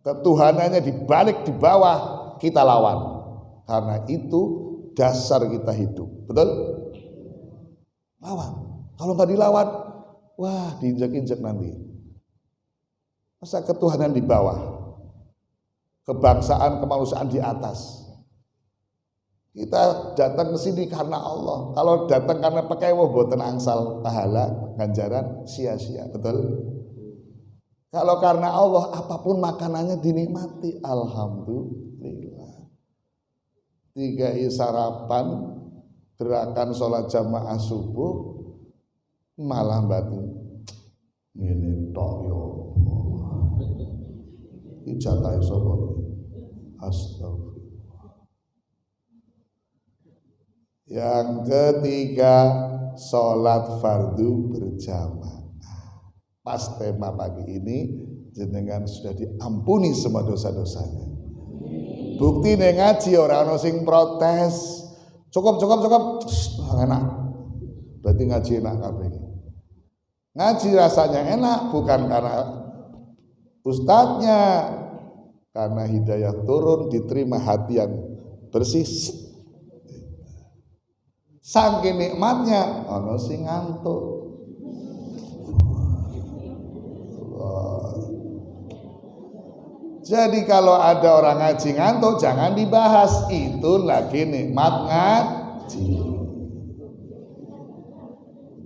A: ketuhanannya dibalik di bawah, kita lawan. Karena itu dasar kita hidup. Betul? Lawan. Kalau nggak dilawan, wah diinjak-injak nanti. Masa ketuhanan di bawah, kebangsaan, kemanusiaan di atas. Kita datang ke sini karena Allah. Kalau datang karena pekewo boten angsal pahala, ganjaran sia-sia, betul? Kalau karena Allah apapun makanannya dinikmati, alhamdulillah. 3 sarapan, gerakan sholat jamaah subuh, malah batin ngene tok yo. Iki jatahe sapa? Astagfirullah. Yang ketiga, sholat fardu berjamaah. Pas tema pagi ini, jenengan sudah diampuni semua dosa-dosanya. Bukti nih ngaji orang sing protes. Cukup. Enak. Berarti ngaji enak kabeh. Ngaji rasanya enak bukan karena ustadznya, karena hidayah turun, diterima hati yang bersih. Saking nikmatnya ono sing ngantuk. Jadi kalau ada orang ngaji ngantuk jangan dibahas, itu lagi nikmat ngaji.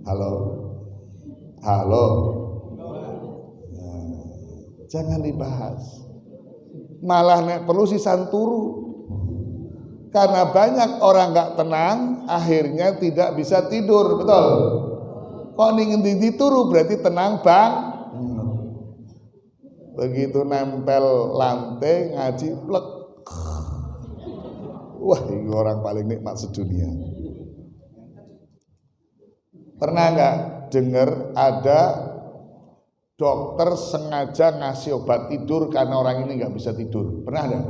A: Halo. Nah, jangan dibahas. Malah nek perlu sisan turu. Karena banyak orang nggak tenang, akhirnya tidak bisa tidur, betul? Kok ningin turu berarti tenang bang? Begitu nempel lantai ngaji plek. Wah, ini orang paling nikmat sedunia. Pernah nggak dengar ada dokter sengaja ngasih obat tidur karena orang ini nggak bisa tidur? Pernah nggak?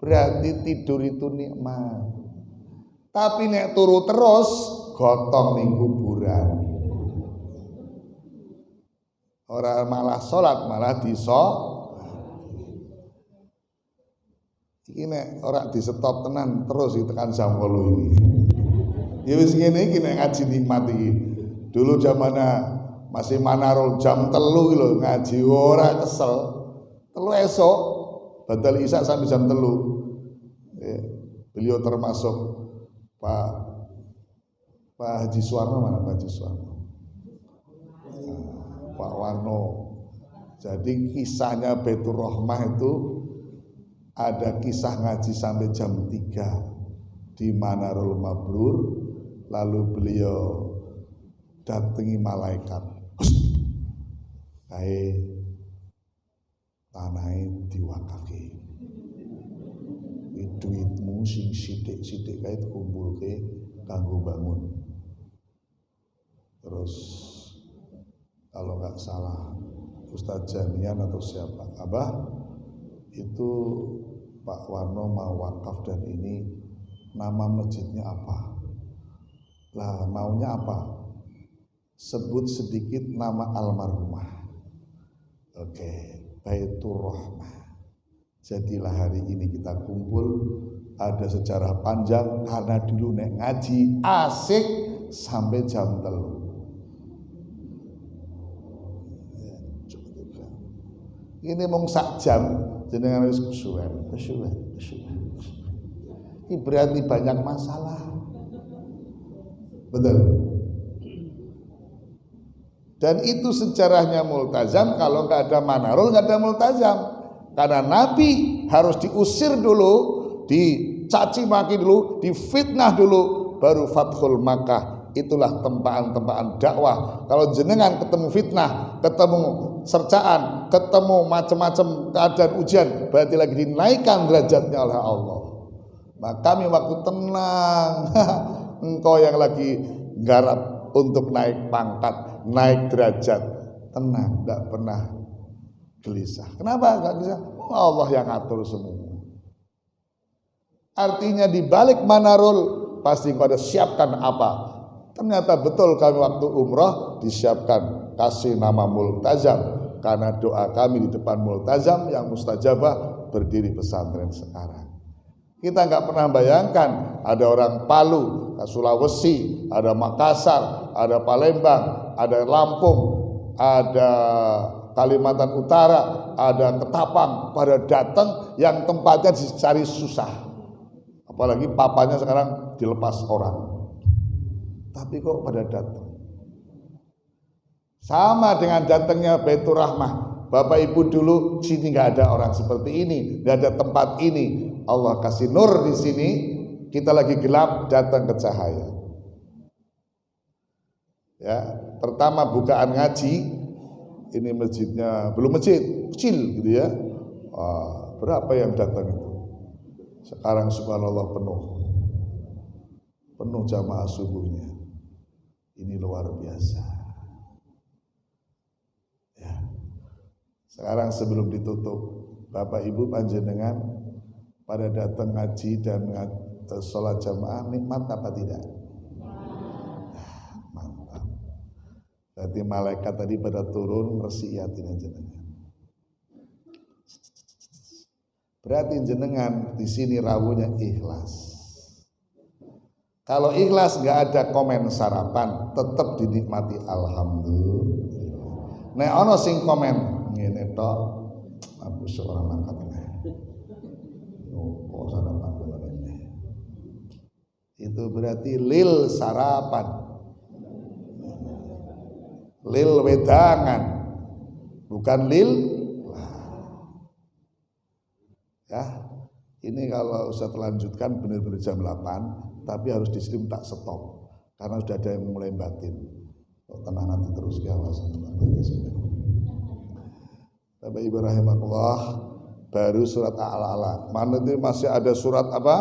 A: Berarti tidur itu nikmat. Tapi nek turu terus gotong ning kuburan. Orang malah sholat malah iki nek ora di stop tenan terus tekan jam 8 iki. Ya wis ngene iki nek ngaji nikmat iki. Dulu zamana masih manarul jam 3 lho ngaji ora kesel. 3 esok badal isya sampai jam 3. Beliau termasuk Pak Haji Suwarno, mana Pak Haji Suwarno? Pak Warno. Jadi kisahnya Baitur Rahmah itu ada kisah ngaji sampai jam 3 di Manarul Mabrur, lalu beliau datangi malaikat. Kae tanahe diwakafke. Duitmu sing sithik-sithik kae dikumpulke kanggo bangun. Terus kalau nggak salah Ustadz Jamian atau siapa, Abah itu Pak Warno mau wakaf dan ini nama masjidnya apa? Lah maunya apa? Sebut sedikit nama almarhumah. Oke, Baitur Rahmah. Jadilah hari ini kita kumpul, ada sejarah panjang karena dulu nek ngaji asik sampai jam 3. Ini mung sak jam jenengan wis kesuwen. Ini berarti banyak masalah. Betul. Dan itu sejarahnya multazam. Kalau nggak ada manarul nggak ada multazam. Karena Nabi harus diusir dulu, dicaci maki dulu, difitnah dulu, baru Fathul Makkah. Itulah tempaan-tempaan dakwah. Kalau jenengan ketemu fitnah, ketemu cercaan, ketemu macam-macam keadaan ujian, berarti lagi dinaikkan derajatnya oleh Allah. Maka kami waktu tenang, engkau yang lagi garap untuk naik pangkat, naik derajat, tenang, tidak pernah gelisah. Kenapa enggak gelisah? Allah yang atur semua. Artinya di balik manarul pasti kau ada siapkan apa. Ternyata betul kami waktu umrah disiapkan kasih nama multazam karena doa kami di depan multazam yang mustajabah berdiri pesantren sekarang. Kita enggak pernah bayangkan ada orang Palu, Sulawesi, ada Makassar, ada Palembang, ada Lampung, ada Kalimantan Utara, ada Ketapang pada datang yang tempatnya dicari susah. Apalagi papanya sekarang dilepas orang. Tapi kok pada datang. Sama dengan datangnya Baitur Rahmah. Bapak Ibu dulu sini nggak ada orang seperti ini, nggak ada tempat ini. Allah kasih nur di sini. Kita lagi gelap, datang ke cahaya. Ya, pertama bukaan ngaji, ini masjidnya belum masjid, kecil gitu ya. Berapa yang datang itu? Sekarang subhanallah penuh jamaah subuhnya. Ini luar biasa. Ya. Sekarang sebelum ditutup, Bapak Ibu panjenengan pada datang ngaji dan sholat jamaah nikmat apa tidak? Mantap. Berarti malaikat tadi pada turun ngersiatin jenengan. Berarti jenengan di sini rawuhnya ikhlas. Kalau ikhlas nggak ada komen sarapan, tetap dinikmati alhamdulillah. Nek ono sing komen ngene tok, aku seorang angkatnya. Oh sarapan ini. Itu berarti lil sarapan, lil wedangan, bukan lil. Ya, ini kalau Ustaz lanjutkan benar-benar jam 8, tapi harus di sini tak stop karena sudah ada yang mulai batin. Tenang nanti terus ya Allah. Bapak Ibu rahimakumullah, baru surat Al-A'la. Mana itu masih ada surat apa?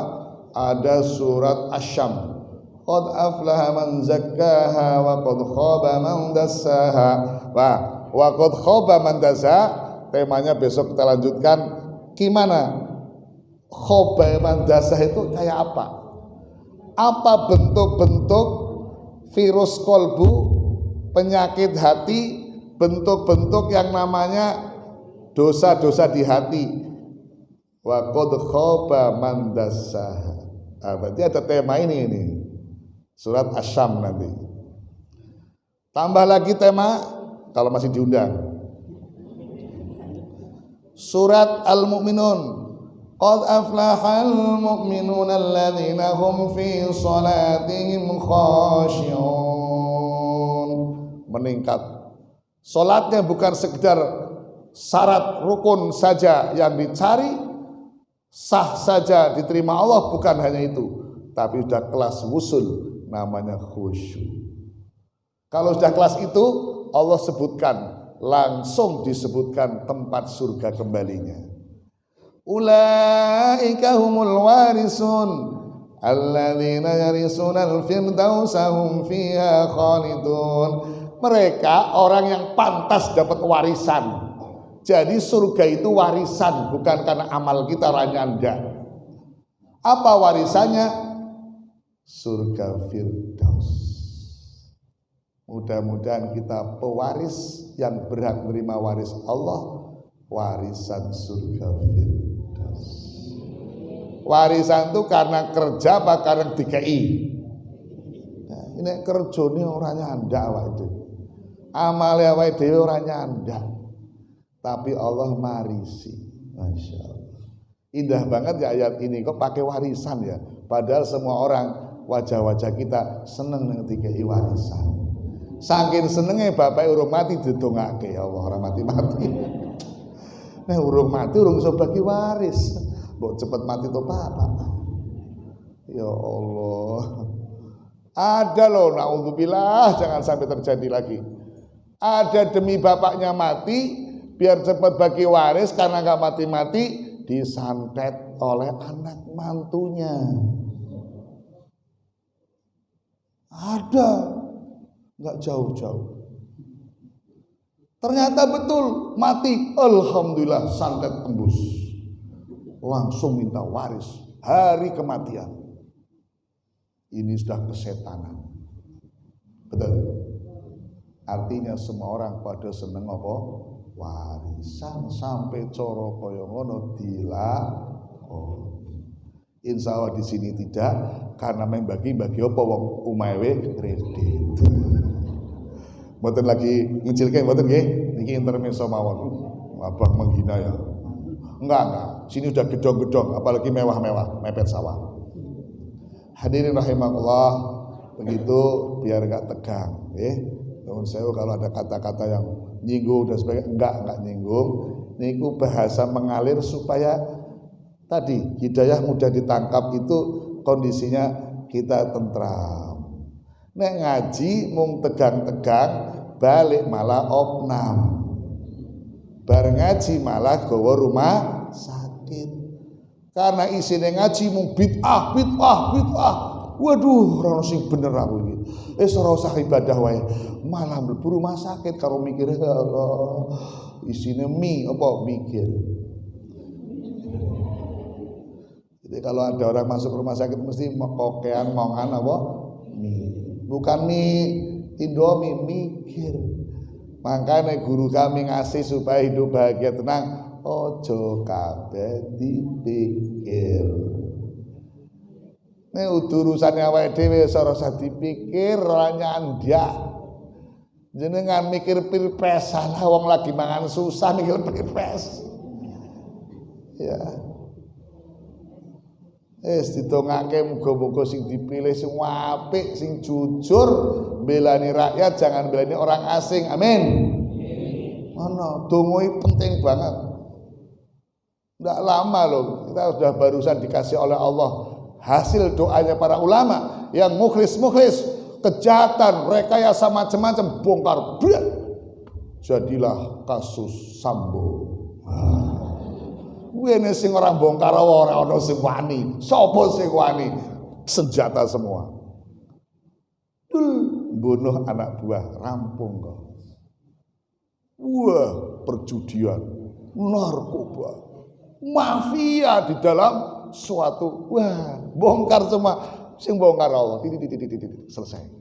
A: Ada surat Asy-Syam. Qad aflaha man zakkaha wa qad khaba man dassaha. Wa qad khaba man dassaha. Temanya besok kita lanjutkan. Gimana? Khoba mandasah itu kayak apa? Apa bentuk-bentuk virus kolbu, penyakit hati, bentuk-bentuk yang namanya dosa-dosa di hati. Wa qad khoba mandasah. Berarti ada tema ini. Surat Asy-Syam nanti. Tambah lagi tema kalau masih diundang. Surat Al-Mu'minun. Qad aflahal mu'minuna alladzina hum fi salatihim khashi'un. Meningkat. Salatnya bukan sekedar syarat rukun saja yang dicari, sah saja diterima Allah, bukan hanya itu, tapi sudah kelas wusul, namanya khusyuk. Kalau sudah kelas itu, Allah sebutkan, langsung disebutkan tempat surga kembalinya. Ulaika humul warisun alladzina yarisuna al-firdausa hum fiha khalidun. Mereka orang yang pantas dapat warisan. Jadi surga itu warisan, bukan karena amal kita ranyanda. Apa warisannya? Surga Firdaus. Mudah-mudahan kita pewaris yang berhak menerima waris Allah, warisan surga Firdaus. Warisan itu karena kerja apa karena DKI? Nah, ini kerjanya orangnya anda wae. Amalnya wae dhewe orangnya anda. Tapi Allah marisi. Masya Allah. Indah banget ya ayat ini, kok pakai warisan ya? Padahal semua orang, wajah-wajah kita seneng dengan DKI warisan. Saking senengnya bapak urung mati didongake, ya Allah ora mati-mati. Nah urung mati urung iso bagi waris. Mbok cepet mati to apa? Ya Allah. Ada loh, naudzubillah, jangan sampai terjadi lagi. Ada demi bapaknya mati biar cepat bagi waris karena enggak mati-mati disantet oleh anak mantunya. Ada. Enggak jauh-jauh. Ternyata betul mati, alhamdulillah santet tembus. Langsung minta waris hari kematian. Ini sudah kesetanan. Betul. Artinya semua orang pada seneng apa? Warisan sampai coro kaya ngono Insya Allah di sini tidak, karena membagi-bagi apa wong umawe kredit. Mboten lagi ngecilke mboten nggih, niki intermezzo mawon. Abang menghina ya. Enggak. Sini udah gedong-gedong, apalagi mewah-mewah, mepet sawah. Hadirin rahimakumullah, begitu biar gak tegang, Nuwun sewu kalau ada kata-kata yang nyinggung dan sebagainya, enggak nyinggung. Niku bahasa mengalir supaya tadi hidayah mudah ditangkap, itu kondisinya kita tentram. Nek ngaji mung tegang-tegang, balik malah opnam. Bar ngaji malah gawa rumah sakit. Karena isine ngaji mung bid'ah. Waduh, ora sing bener aku iki. Ora usah ibadah wae. Malah mlebu rumah sakit karo mikir, ya Allah, isine mikir. Jadi kalau ada orang masuk rumah sakit mesti kokean mongan apa? Bukan Indomie, mikir. Makanya guru kami ngasih supaya hidup bahagia tenang, ojo kabeh dipikir. Ini urusannya awake dhewe ora usah dipikir, ora nyandak. Jenengan mikir pilpres, salah wong lagi mangan susah mikir pilpres. Ya. Ditongake muga-muga sing dipilih sing apik, sing jujur, belani rakyat, jangan belani orang asing. Amin. Ono donga penting banget. Enggak lama loh, kita sudah barusan dikasih oleh Allah hasil doanya para ulama yang mukhlis, kejahatan, rekayasa macam-macam bongkar. Jadilah kasus Sambo. Wene sing orang bongkar ora ana sing wani. Sapa sing wani? Senjata semua. Bunuh anak buah, rampung kok. Wah, perjudian, narkoba, mafia di dalam suatu, wah, bongkar semua. Sing bongkar Allah, selesai.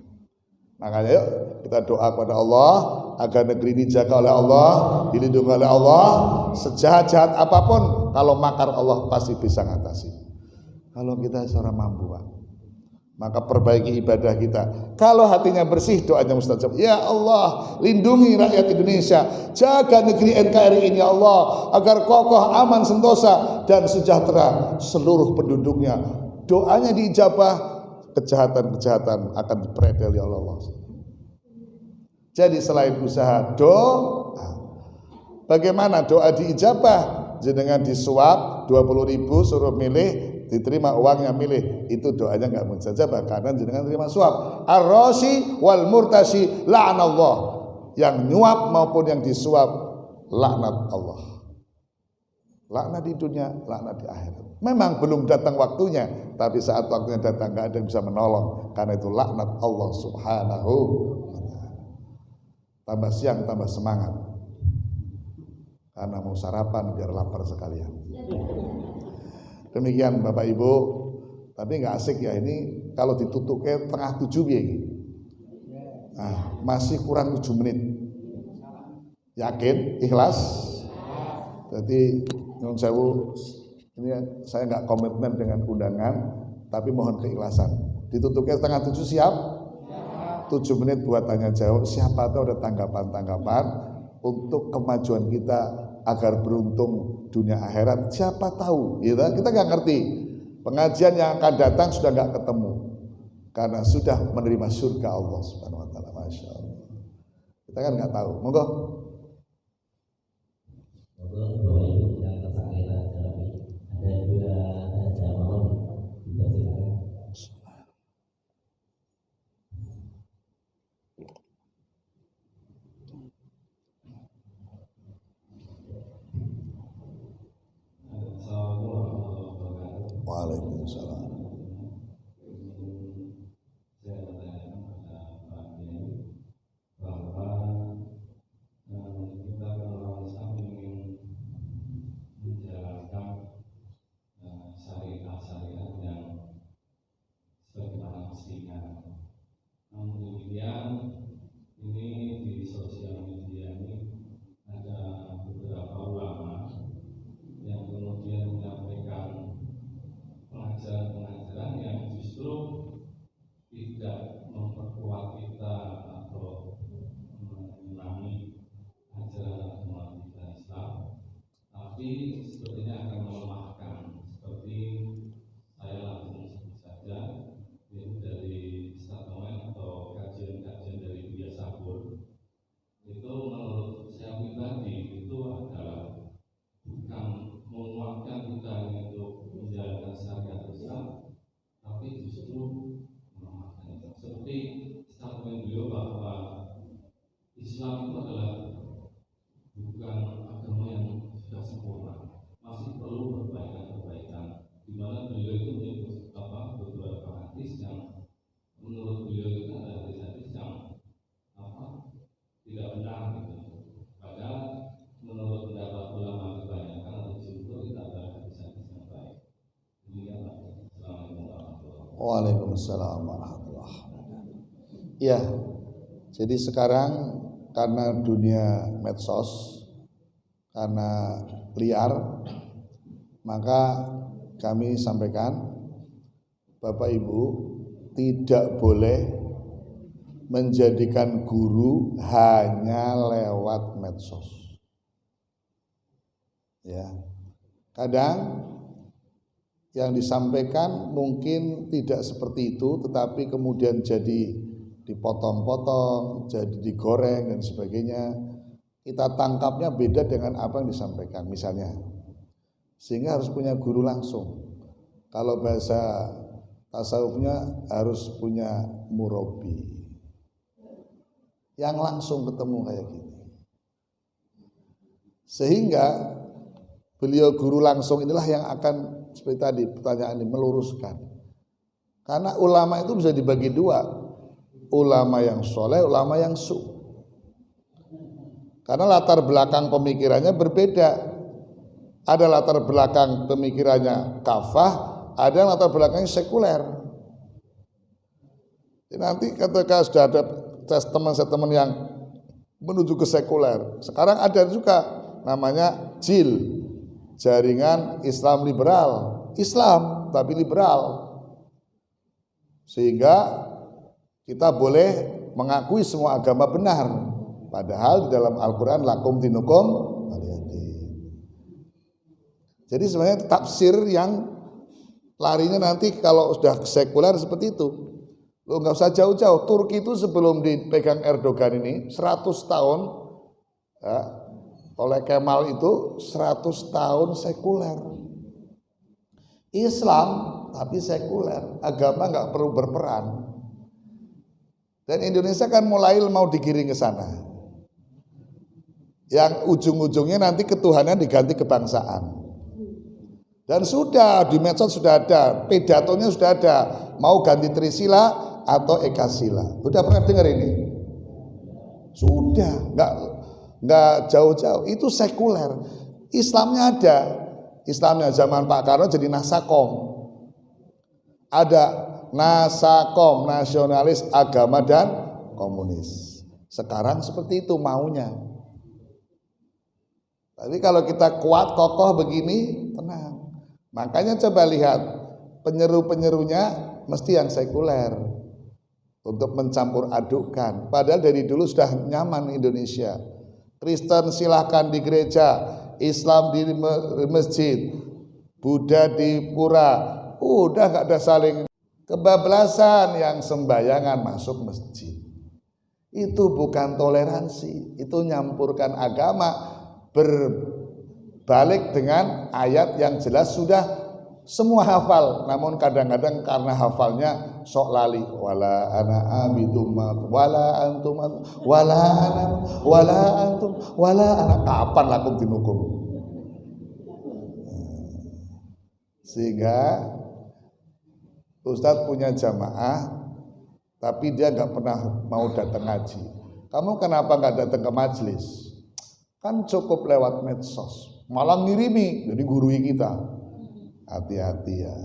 A: Makanya yuk kita doa kepada Allah agar negeri ini dijaga oleh Allah, dilindungi oleh Allah. Sejahat-jahat apapun, kalau makar Allah pasti bisa ngatasi. Kalau kita seorang mampu, maka perbaiki ibadah kita. Kalau hatinya bersih, doanya mustajab. Ya Allah, lindungi rakyat Indonesia, jaga negeri NKRI ini ya Allah, agar kokoh, aman, sentosa dan sejahtera seluruh penduduknya. Doanya diijabah, kejahatan-kejahatan akan dipredel ya Allah. Jadi selain usaha doa, bagaimana doa diijabah? Jenengan disuap 20.000 suruh milih, diterima uangnya milih, itu doanya nggak mustajabah karena jenengan terima suap. Ar-rashi wal murtashi la'anallah, yang nyuap maupun yang disuap laknat Allah. Laknat di dunia, laknat di akhirat. Memang belum datang waktunya, tapi saat waktunya datang nggak ada yang bisa menolong, karena itu laknat Allah subhanahu wa ta'ala. Tambah siang tambah semangat, karena mau sarapan biar lapar sekalian. Demikian Bapak Ibu, tapi nggak asik ya ini kalau ditutup ke tengah 7 ya. Nah, masih kurang 7 menit. Yakin? Ikhlas? Jadi nyuwun sewu, ini saya nggak komitmen dengan undangan, tapi mohon keikhlasan. Ditutupnya setengah 7 siap? 7 menit buat tanya jawab. Siapa tahu ada tanggapan-tanggapan untuk kemajuan kita agar beruntung dunia akhirat. Siapa tahu? Kita nggak ngerti. Pengajian yang akan datang sudah nggak ketemu karena sudah menerima surga Allah Subhanahu Wa Taala. Masya Allah. Kita kan nggak tahu. Monggo. Waalaikumsalam.
B: Tapi sepertinya akan melemahkan. Seperti saya langsung sebut saja justru melemahkan itu. Seperti statement beliau bahwa Islam itu adalah bukan agama yang sudah sempurna, masih perlu perbaikan-perbaikan. Di mana beliau itu menyebut beberapa hadis yang menurut beliau itu adalah hadis-hadis yang tidak benar gitu. Padahal menurut pendapat ulama kebanyakan atau jumhur itu adalah hadis-hadis yang baik. Demikian Pak. Assalamualaikum warahmatullahi wabarakatuh.
A: Waalaikumsalam warahmatullahi wabarakatuh. Ya, jadi sekarang karena dunia medsos, karena liar, maka kami sampaikan Bapak Ibu tidak boleh menjadikan guru hanya lewat medsos. Ya, kadang yang disampaikan mungkin tidak seperti itu, tetapi kemudian jadi dipotong-potong, jadi digoreng dan sebagainya. Kita tangkapnya beda dengan apa yang disampaikan misalnya. Sehingga harus punya guru langsung. Kalau bahasa tasawufnya harus punya murabi yang langsung ketemu kayak gini. Sehingga beliau guru langsung inilah yang akan seperti tadi pertanyaan ini meluruskan. Karena ulama itu bisa dibagi dua, ulama yang soleh, ulama yang su. Karena latar belakang pemikirannya berbeda. Ada latar belakang pemikirannya kafah, ada latar belakangnya sekuler. Jadi nanti ketika sudah ada teman-teman yang menuju ke sekuler, sekarang ada juga namanya JIL, Jaringan Islam Liberal, Islam tapi liberal. Sehingga kita boleh mengakui semua agama benar, padahal di dalam Al-Quran lakum dinukum waliyadin. Jadi sebenarnya tafsir yang larinya nanti kalau sudah sekuler seperti itu. Lo nggak usah jauh-jauh. Turki itu sebelum dipegang Erdogan ini 100 tahun ya, oleh Kemal itu 100 tahun sekuler. Islam tapi sekuler, agama nggak perlu berperan. Dan Indonesia kan mulai mau digiring ke sana. Yang ujung-ujungnya nanti ketuhanan diganti kebangsaan. Dan sudah di medsos sudah ada, pidatonya sudah ada, mau ganti Trisila atau Ekasila. Sudah pernah dengar ini? Sudah, nggak jauh-jauh. Itu sekuler. Islamnya ada. Islamnya zaman Pak Karno jadi Nasakom. Ada Nasakom, nasionalis agama dan komunis. Sekarang seperti itu maunya. Tapi kalau kita kuat kokoh begini, tenang. Makanya coba lihat penyeru-penyerunya mesti yang sekuler untuk mencampur adukkan. Padahal dari dulu sudah nyaman Indonesia. Kristen silahkan di gereja, Islam di masjid, Buddha di pura. Udah gak ada saling kebablasan, yang sembayangan masuk masjid. Itu bukan toleransi, itu nyampurkan agama, berbalik dengan ayat yang jelas sudah semua hafal, namun kadang-kadang karena hafalnya sok lali. Wala ana abidum wala antum wala ana wala antum wala ana. Kapan lakum dinukum? Sehingga Ustadz punya jamaah, tapi dia nggak pernah mau datang ngaji. Kamu kenapa nggak datang ke majelis? Kan cukup lewat medsos, malah ngirimi jadi gurui kita. Hati-hati ya.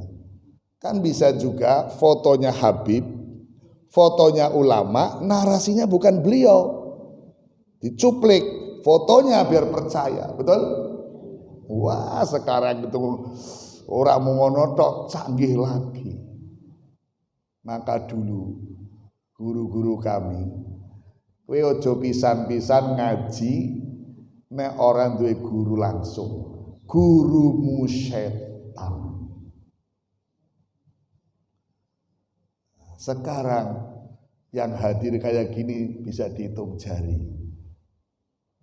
A: Kan bisa juga fotonya Habib, fotonya ulama, narasinya bukan beliau. Dicuplik fotonya biar percaya, betul? Wah, sekarang itu orang mengonotok canggih lagi. Maka dulu guru-guru kami, kowe ojo pisan-pisan ngaji nek orang duwe guru langsung. Gurumu setan. Sekarang yang hadir kayak gini bisa dihitung jari.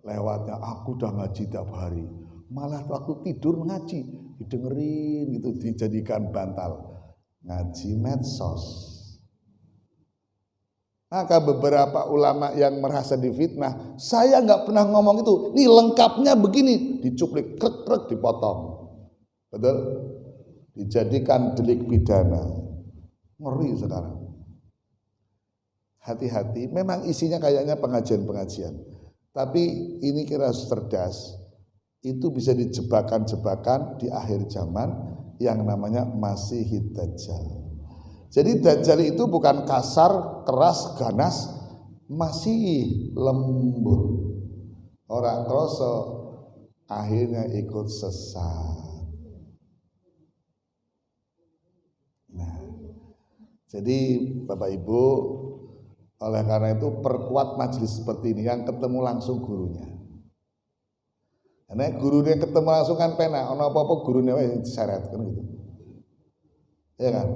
A: Lewatnya aku udah ngaji tiap hari. Malah waktu tidur ngaji, didengerin gitu, dijadikan bantal. ngaji medsos. Maka beberapa ulama yang merasa difitnah, saya nggak pernah ngomong itu, nih lengkapnya begini, dicuplik, krek-krek, dipotong. Betul? Dijadikan delik pidana. Ngeri sekarang. Hati-hati, memang isinya kayaknya pengajian-pengajian. Tapi ini kira cerdas, itu bisa dijebakan-jebakan di akhir zaman yang namanya Masihid Dajjal. Jadi Dajjal itu bukan kasar, keras, ganas, masih lembut. Orang kroso akhirnya ikut sesat. Nah, jadi Bapak Ibu, oleh karena itu perkuat majelis seperti ini yang ketemu langsung gurunya. Karena gurunya ketemu langsung kan pena, ono apa-apa gurunya diseret kan gitu. Ya kan?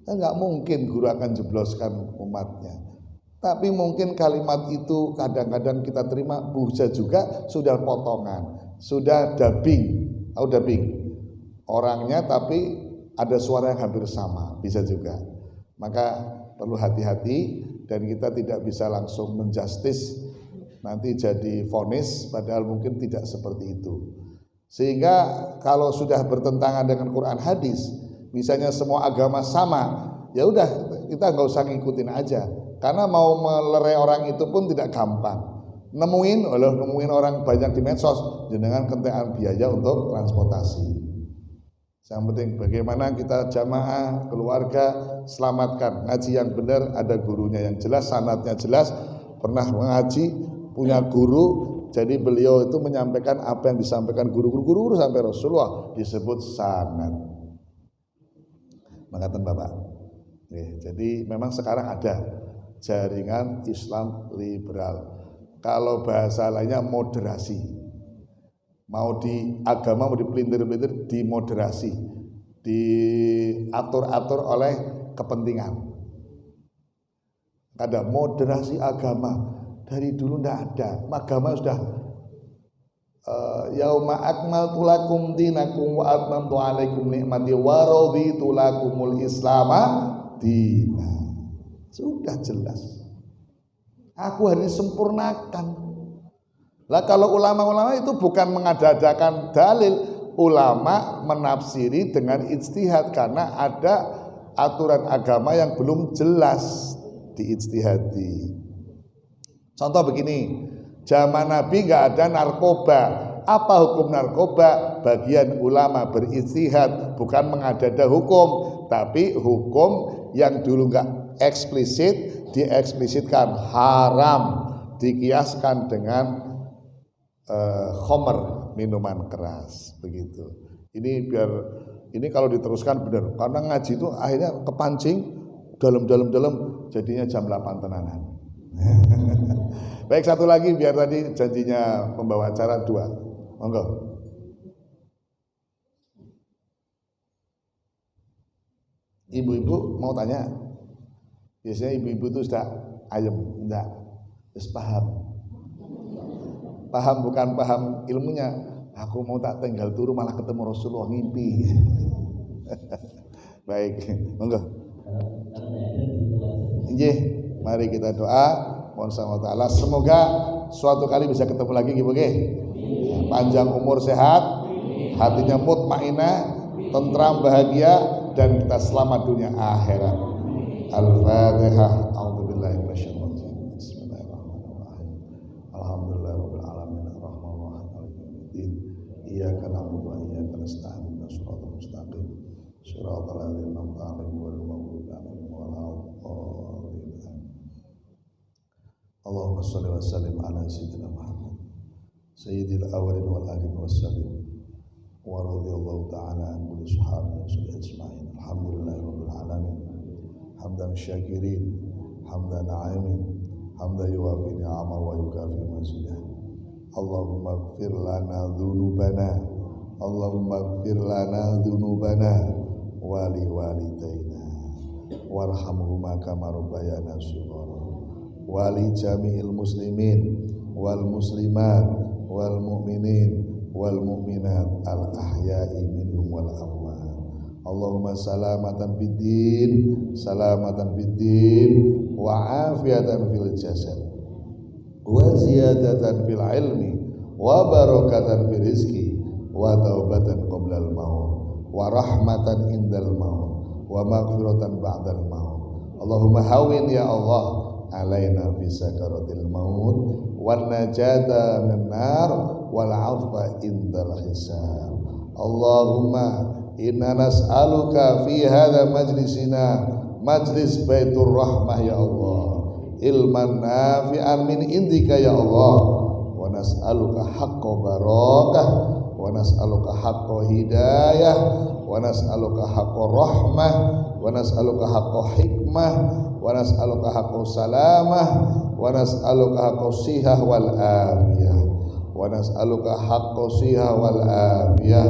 A: Enggak mungkin guru akan jebloskan umatnya. Tapi mungkin kalimat itu kadang-kadang kita terima bisa juga sudah potongan, sudah dubbing, tahu dubbing. Orangnya tapi ada suara yang hampir sama, bisa juga. Maka perlu hati-hati dan kita tidak bisa langsung menjustis nanti jadi vonis padahal mungkin tidak seperti itu. Sehingga kalau sudah bertentangan dengan Quran hadis, misalnya semua agama sama, ya udah kita nggak usah ngikutin aja. Karena mau melerai orang itu pun tidak gampang. Nemuin orang banyak di medsos, dengan kentean biaya untuk transportasi. Yang penting bagaimana kita jamaah, keluarga, selamatkan. Ngaji yang benar, ada gurunya yang jelas, sanadnya jelas, pernah mengaji, punya guru, jadi beliau itu menyampaikan apa yang disampaikan guru-guru sampai Rasulullah, disebut sanad. Mengatakan Bapak. Jadi memang sekarang ada jaringan Islam liberal. Kalau bahasa lainnya moderasi. Mau di agama mau dipelintir-pelintir, dimoderasi, diatur-atur oleh kepentingan. Ada moderasi agama dari dulu tidak ada. Agama sudah yauma akmaltu lakum dinakum wa atmamtu alaikum nikmati wa raditu lakumul islama dina. Sudah jelas. Aku hari ini sempurnakan. Lah kalau ulama-ulama itu bukan mengada-adakan dalil, ulama menafsiri dengan ijtihad karena ada aturan agama yang belum jelas diijtihadi. Contoh begini, zaman Nabi nggak ada narkoba. Apa hukum narkoba? Bagian ulama berijtihad, bukan mengada-ada hukum, tapi hukum yang dulu nggak eksplisit dieksplisitkan, haram, dikiaskan dengan khomer, minuman keras, begitu. Ini biar ini kalau diteruskan benar, karena ngaji itu akhirnya kepancing dalam jadinya jam 8 tenanan. Baik, satu lagi biar tadi janjinya pembawa acara 2. Monggo. Ibu-ibu mau tanya? Biasanya ibu-ibu itu sudah ayem, enggak, terus paham bukan paham ilmunya. Aku mau tak tinggal turu malah ketemu Rasulullah, ngimpi. Baik, monggo. Nggih, mari kita doa, mohon sama Allah semoga suatu kali bisa ketemu lagi nggih. Panjang umur sehat, hatinya mutmainah, tentram bahagia dan kita selamat dunia akhirat. Al-Fatihah. A'udzubillahi minasyaitonir rajim. Bismillahirrahmanirrahim. Alhamdulillahirabbil alamin arrahmanir rahim maliki yaumiddin. Iyyaka na'budu wa iyyaka nasta'in ihdinas siratal mustaqim. Shiratal ladzina an'amta 'alaihim ghairil maghdubi 'alaihim waladdallin. Allahumma shalli wa sallim ala sayyidina Muhammad sayyidil awwalin wal akhirin wassalim. Wa radhiyallahu ta'ala an kulli sahabati wa ajma'in. Alhamdulillahirabbil alamin. Hamdan syakirin, hamdan na'imin, hamdan yuwafi ni'ama wa yukafi mazidah. Allahumma ighfir lana dhunubana, Allahumma ighfir lana dhunubana wa li walidayna warhamhuma kama rabbayana shighara wa li jami'il muslimin wal muslimat wal mu'minin wal mu'minat al ahya'i minhum wal amwat. Allahumma salamatan fid din, salamatan fid din, wa afiatan fil jasad, wa ziyadatan fil ilmi, wa barakatan fil rizqi, wa taubatan qabla al maut, wa rahmatan indal maut, wa maghfiratan ba'dal maut. Allahumma hawin ya Allah alaina fi sakaratil maut, wan najata minan nar, wal afwa indal hisab. Allahumma inna nas'aluka fi hadha majlisina majlis baitur rahmah ya Allah, ilman nafi'an min indika ya Allah, wa nas'aluka haqqa barakah, wa nas'aluka haqqa hidayah, wa nas'aluka haqqa rahmah, wa nas'aluka haqqa hikmah, wa nas'aluka haqqa salamah, wa nas'aluka haqqa sihah wal afiyah, wa nas'aluka haqqa sihah wal afiyah,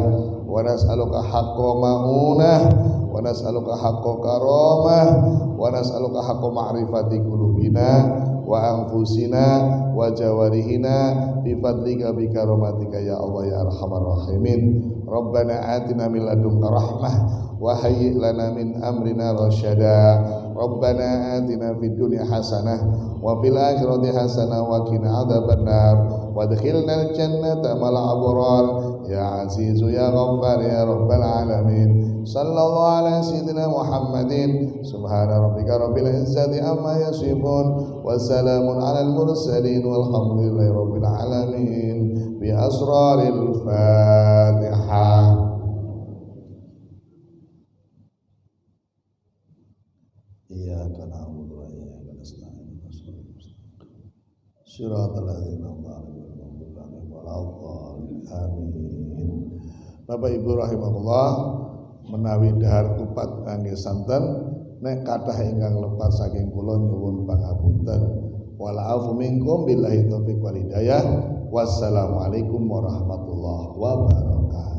A: wa nas'aluka haqqa ma'unah, wa nas'aluka haqqa karamah, wa nas'aluka haqqa ma'rifati qulubina wa anfusina wa jawarihina bi fadlika bi karamatika ya Allah ya arhamar rahimin. Rabbana atina min ladunka rahmah wa hayyi' lana min amrina rasyada. Rabbana atina fid dunya hasanah wa fil akhirati hasanah wa qina adzabannar wadkhilnal jannata mal abrar ya azizu ya ghaffar ya rabbal alamin. Sallallahu ala sayyidina Muhammadin subhana rabbika rabbil izzati amma yasifun wa salamun alal mursalin walhamdulillahi rabbil alamin. Bi asraril Fatihah. Iyyaka na'budu wa iyyaka nasta'in. Shiratal ladzina an'amta 'alaihim. Amin. Bapak Ibu rahimakumullah, menawi dahar kupat kangge santen nek kathah ingkang lepat saking kula nyuwun pangapunten. Wa'afu minkum billahi taufiq wal hidayah. Wassalamualaikum warahmatullahi wabarakatuh.